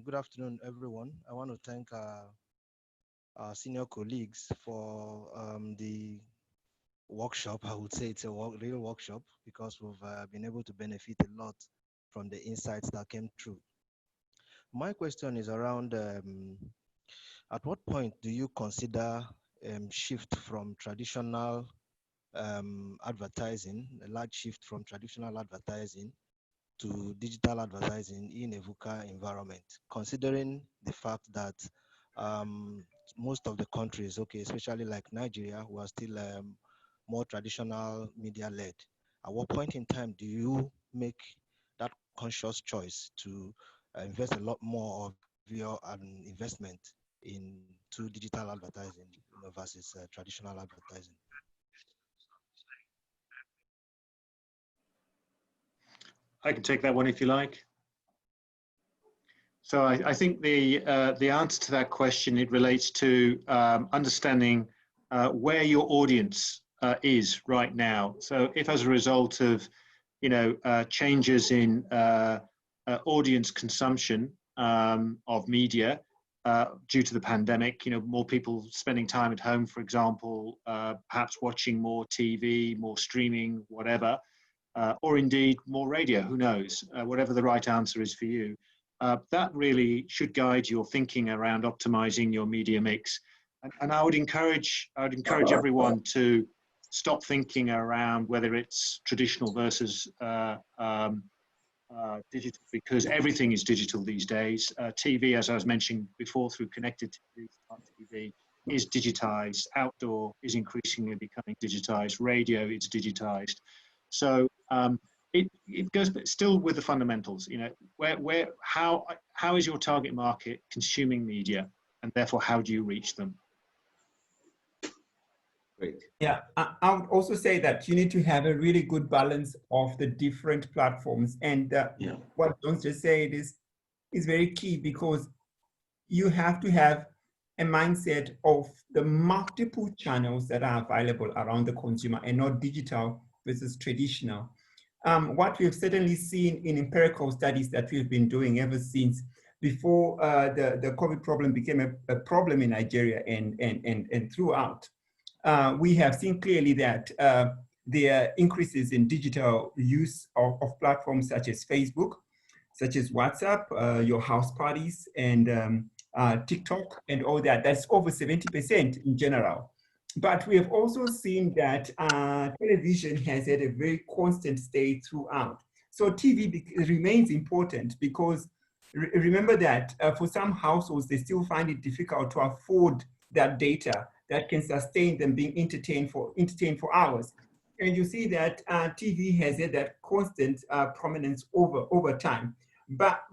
Good afternoon, everyone. I want to thank our senior colleagues for the workshop. I would say it's a real workshop because we've been able to benefit a lot from the insights that came through. My question is around at what point do you consider shift from traditional advertising, a large shift from traditional advertising to digital advertising in a VUCA environment, considering the fact that most of the countries, okay, especially like Nigeria, who are still more traditional media led. At what point in time do you make that conscious choice to invest a lot more of your investment into digital advertising, versus traditional advertising? I can take that one if you like. So I think the answer to that question, it relates to understanding where your audience is right now. So if as a result of, changes in audience consumption of media due to the pandemic, more people spending time at home, for example, perhaps watching more TV, more streaming, whatever, or indeed more radio, who knows, whatever the right answer is for you. That really should guide your thinking around optimizing your media mix. And I would encourage everyone to stop thinking around whether it's traditional versus digital, because everything is digital these days. TV, as I was mentioning before, through connected TV, smart TV, is digitized. Outdoor is increasingly becoming digitized. Radio, it's digitized. So it goes, but still with the fundamentals. How is your target market consuming media, and therefore how do you reach them? Great. Yeah, I would also say that you need to have a really good balance of the different platforms. And what John's just said is very key, because you have to have a mindset of the multiple channels that are available around the consumer and not digital versus traditional. What we've certainly seen in empirical studies that we've been doing ever since before the COVID problem became a problem in Nigeria and throughout, we have seen clearly that there are increases in digital use of platforms such as Facebook, such as WhatsApp, your house parties, and TikTok, and all that. That's over 70% in general. But we have also seen that television has had a very constant stay throughout. So TV remains important, because remember that for some households, they still find it difficult to afford that data that can sustain them being entertained for hours. And you see that TV has had that constant prominence over time. But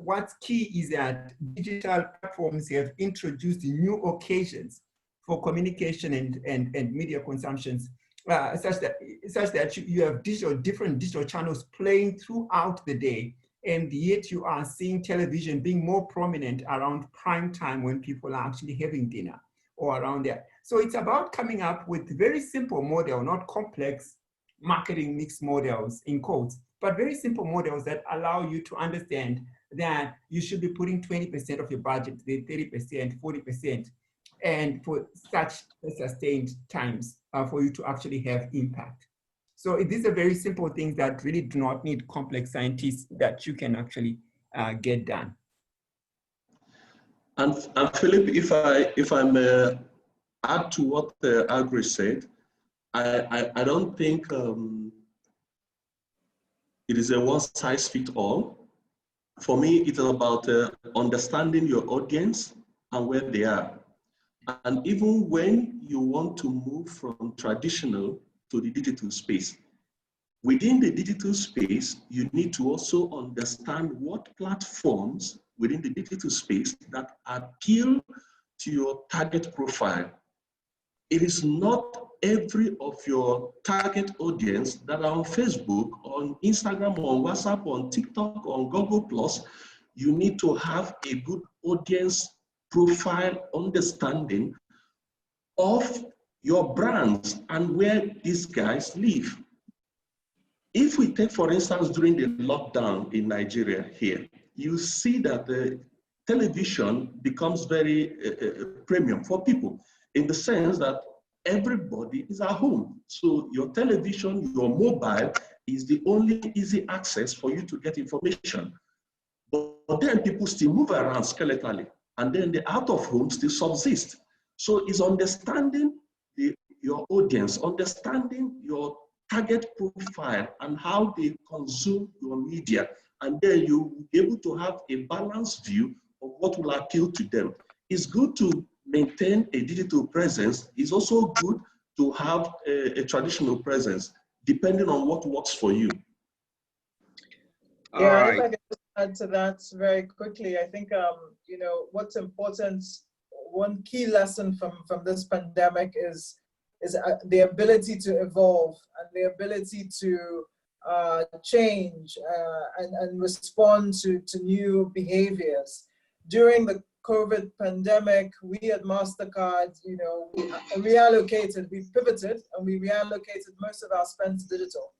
what's key is that digital platforms have introduced new occasions for communication and media consumptions, such that you have different digital channels playing throughout the day, and yet you are seeing television being more prominent around prime time when people are actually having dinner or around there. So it's about coming up with very simple model, not complex marketing mix models in quotes, but very simple models that allow you to understand that you should be putting 20% of your budget, 30%, 40%, and for such sustained times for you to actually have impact. So these are very simple things that really do not need complex scientists that you can actually get done. And Philip, if I may add to what Agri said, I don't think it is a one-size-fits-all. For me, it's about understanding your audience and where they are. And even when you want to move from traditional to the digital space, within the digital space, you need to also understand what platforms within the digital space that appeal to your target profile. It is not every of your target audience that are on Facebook, on Instagram, on WhatsApp, on TikTok, on Google+. You need to have a good audience profile understanding of your brands and where these guys live. If we take, for instance, during the lockdown in Nigeria here, you see that the television becomes very premium for people in the sense that everybody is at home. So your television, your mobile is the only easy access for you to get information. But then people still move around skeletally, and then the out of home still subsist. So it's understanding your audience, understanding your target profile and how they consume your media. And then you'll be able to have a balanced view of what will appeal to them. It's good to maintain a digital presence. It's also good to have a traditional presence, depending on what works for you. Yeah, and if I could just add to that very quickly, I think, you know, what's important, one key lesson from this pandemic is the ability to evolve and the ability to change and respond to new behaviors. During the COVID pandemic, we at MasterCard, you know, we pivoted and we reallocated most of our spend to digital.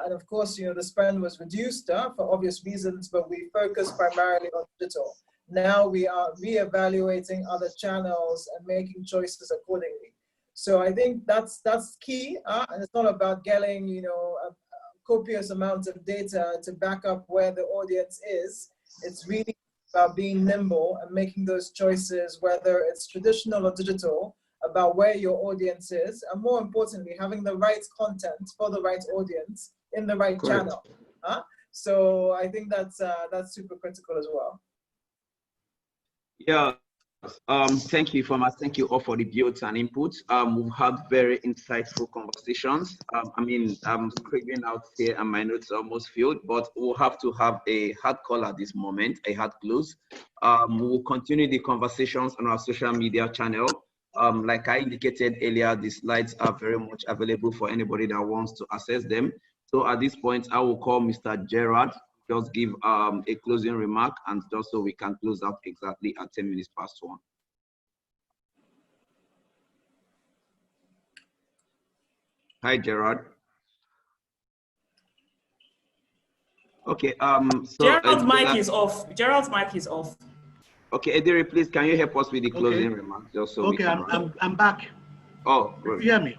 And of course, you know, the spend was reduced for obvious reasons, but we focused primarily on digital. Now we are reevaluating other channels and making choices accordingly. So I think that's key, and it's not about getting, you know, a copious amounts of data to back up where the audience is. It's really about being nimble and making those choices, whether it's traditional or digital, about where your audience is, and more importantly, having the right content for the right audience in the right channel. So I think that's super critical as well. Yeah. Thank you, Thomas. Thank you all for the views and inputs. We've had very insightful conversations. I mean, I'm screaming out here and my notes are almost filled, but we'll have to have a hard call at this moment, a hard close. We'll continue the conversations on our social media channel. Like I indicated earlier, the slides are very much available for anybody that wants to access them. So at this point, I will call Mr. Gerard, just give a closing remark, and just so we can close out exactly at 10 minutes past 1. Hi, Gerard. Okay, so Gerald's mic is off. Gerald's mic is off. Okay, Ediri, please, can you help us with the closing remarks? Just so we can I'm back. Oh, good. You hear me?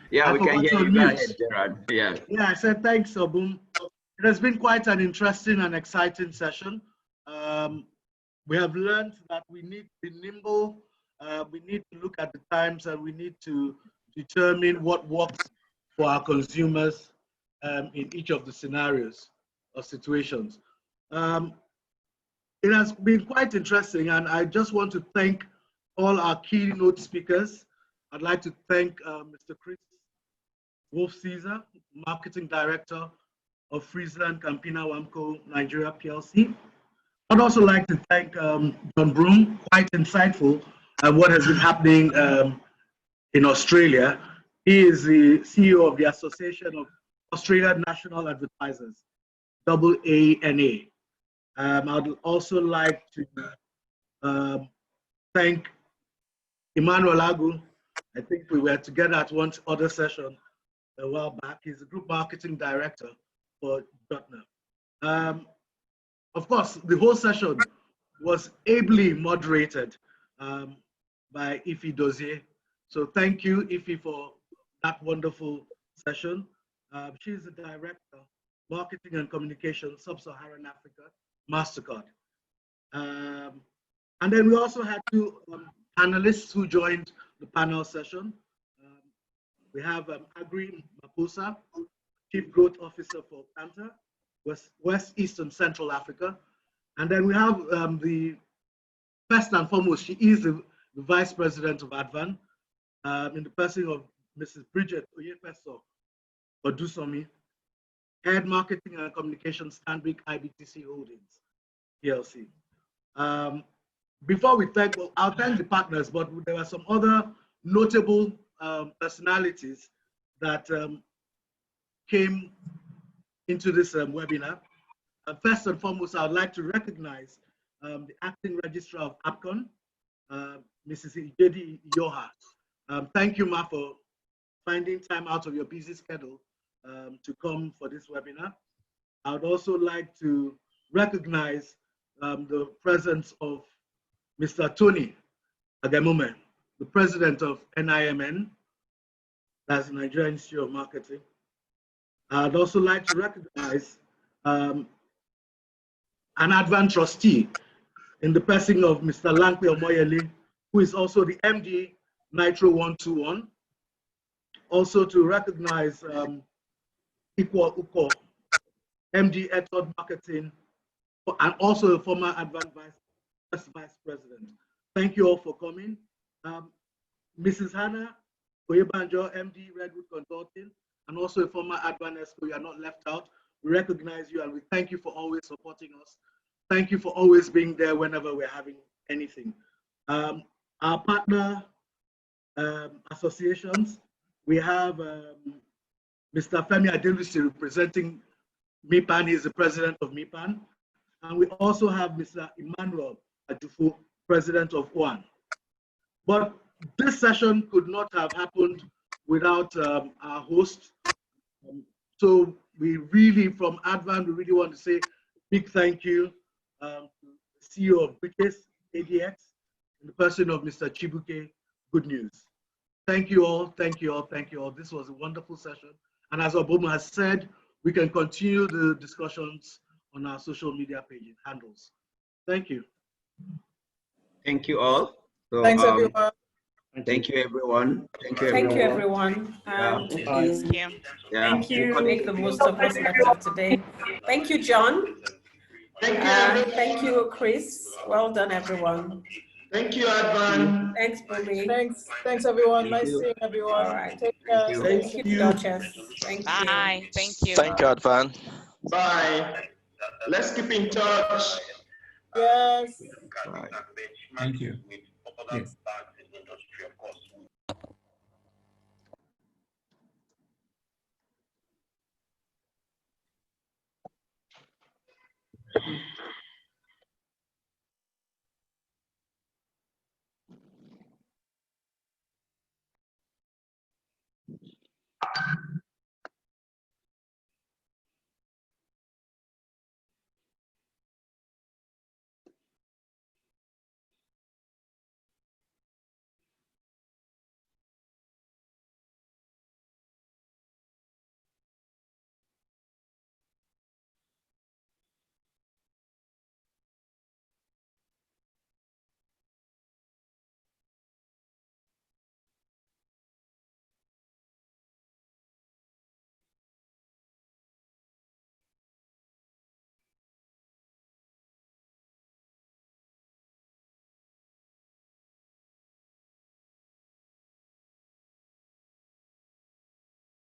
Yeah, we can hear you. Go ahead, Gerard. Yeah. Yeah, I said thanks, Obum. It has been quite an interesting and exciting session. We have learned that we need to be nimble, we need to look at the times, and we need to determine what works for our consumers in each of the scenarios or situations. It has been quite interesting, and I just want to thank all our keynote speakers. I'd like to thank Mr. Chris Wolf-Caesar, Marketing Director of Friesland Campina Wamco Nigeria PLC. I'd also like to thank John Broom, quite insightful what has been happening in Australia. He is the CEO of the Association of Australian National Advertisers, AANA. I'd also like to thank Emmanuel Agu. I think we were together at one other session a while back. He's the Group Marketing Director for Dotner. Of course, the whole session was ably moderated by Ify Dozier. So thank you, Ify, for that wonderful session. She's the Director, Marketing and Communication, Sub-Saharan Africa, MasterCard. And then we also had two panelists who joined the panel session. We have Agri Mapusa, Chief Growth Officer for Kanta, West East and Central Africa. And then we have the first and foremost, she is the Vice President of Advan, in the person of Mrs. Bridget Oyefeso Odusomi, Head Marketing and Communications, Stanbic IBTC Holdings, PLC. Before we thank, well, I'll thank the partners, but there are some other notable personalities that came into this webinar. First and foremost, I'd like to recognize the Acting Registrar of APCON, Mrs. Ijedi Yoha. Thank you, Ma, for finding time out of your busy schedule to come for this webinar. I would also like to recognize the presence of Mr. Tony Agamume, the president of NIMN, that's the Nigerian Institute of Marketing. I'd also like to recognize an Advan trustee in the person of Mr. Lankwe Omoyele, who is also the MD Nitro 121. Also to recognize Ikwo Uko, MD Ethod Marketing, and also a former Advan Vice President. Thank you all for coming. Mrs. Hannah Oyebanjo, MD Redwood Consulting, and also a former Advan ESCO, you are not left out. We recognize you and we thank you for always supporting us. Thank you for always being there whenever we're having anything. Our partner associations, we have Mr. Femi Adelusi representing MIPAN, he's the president of MIPAN. And we also have Mr. Emmanuel Adufu, president of OAN. But this session could not have happened without our host. So we really, from Advan, we really want to say big thank you to the CEO of Dochase, ADX, in the person of Mr. Chibuke Good News. Thank you all, thank you all, thank you all. This was a wonderful session. And as Obama has said, we can continue the discussions on our social media pages, handles. Thank you. Thank you all. So, Thanks, everyone. Thank you, everyone. Thank you, everyone. Thank you. Thank you. Make the most of what's left of today. Thank you, John. Thank you, Chris. Well done, everyone. Thank you, Advan. Thanks, Bumi. Thanks, everyone. Thank nice you. seeing everyone. All right. Take care. Thank you, Dochase. Thank you. Bye. Thank you. Thank you, Advan. Bye. Let's keep in touch. Yes. Bye. Thank you. Yes.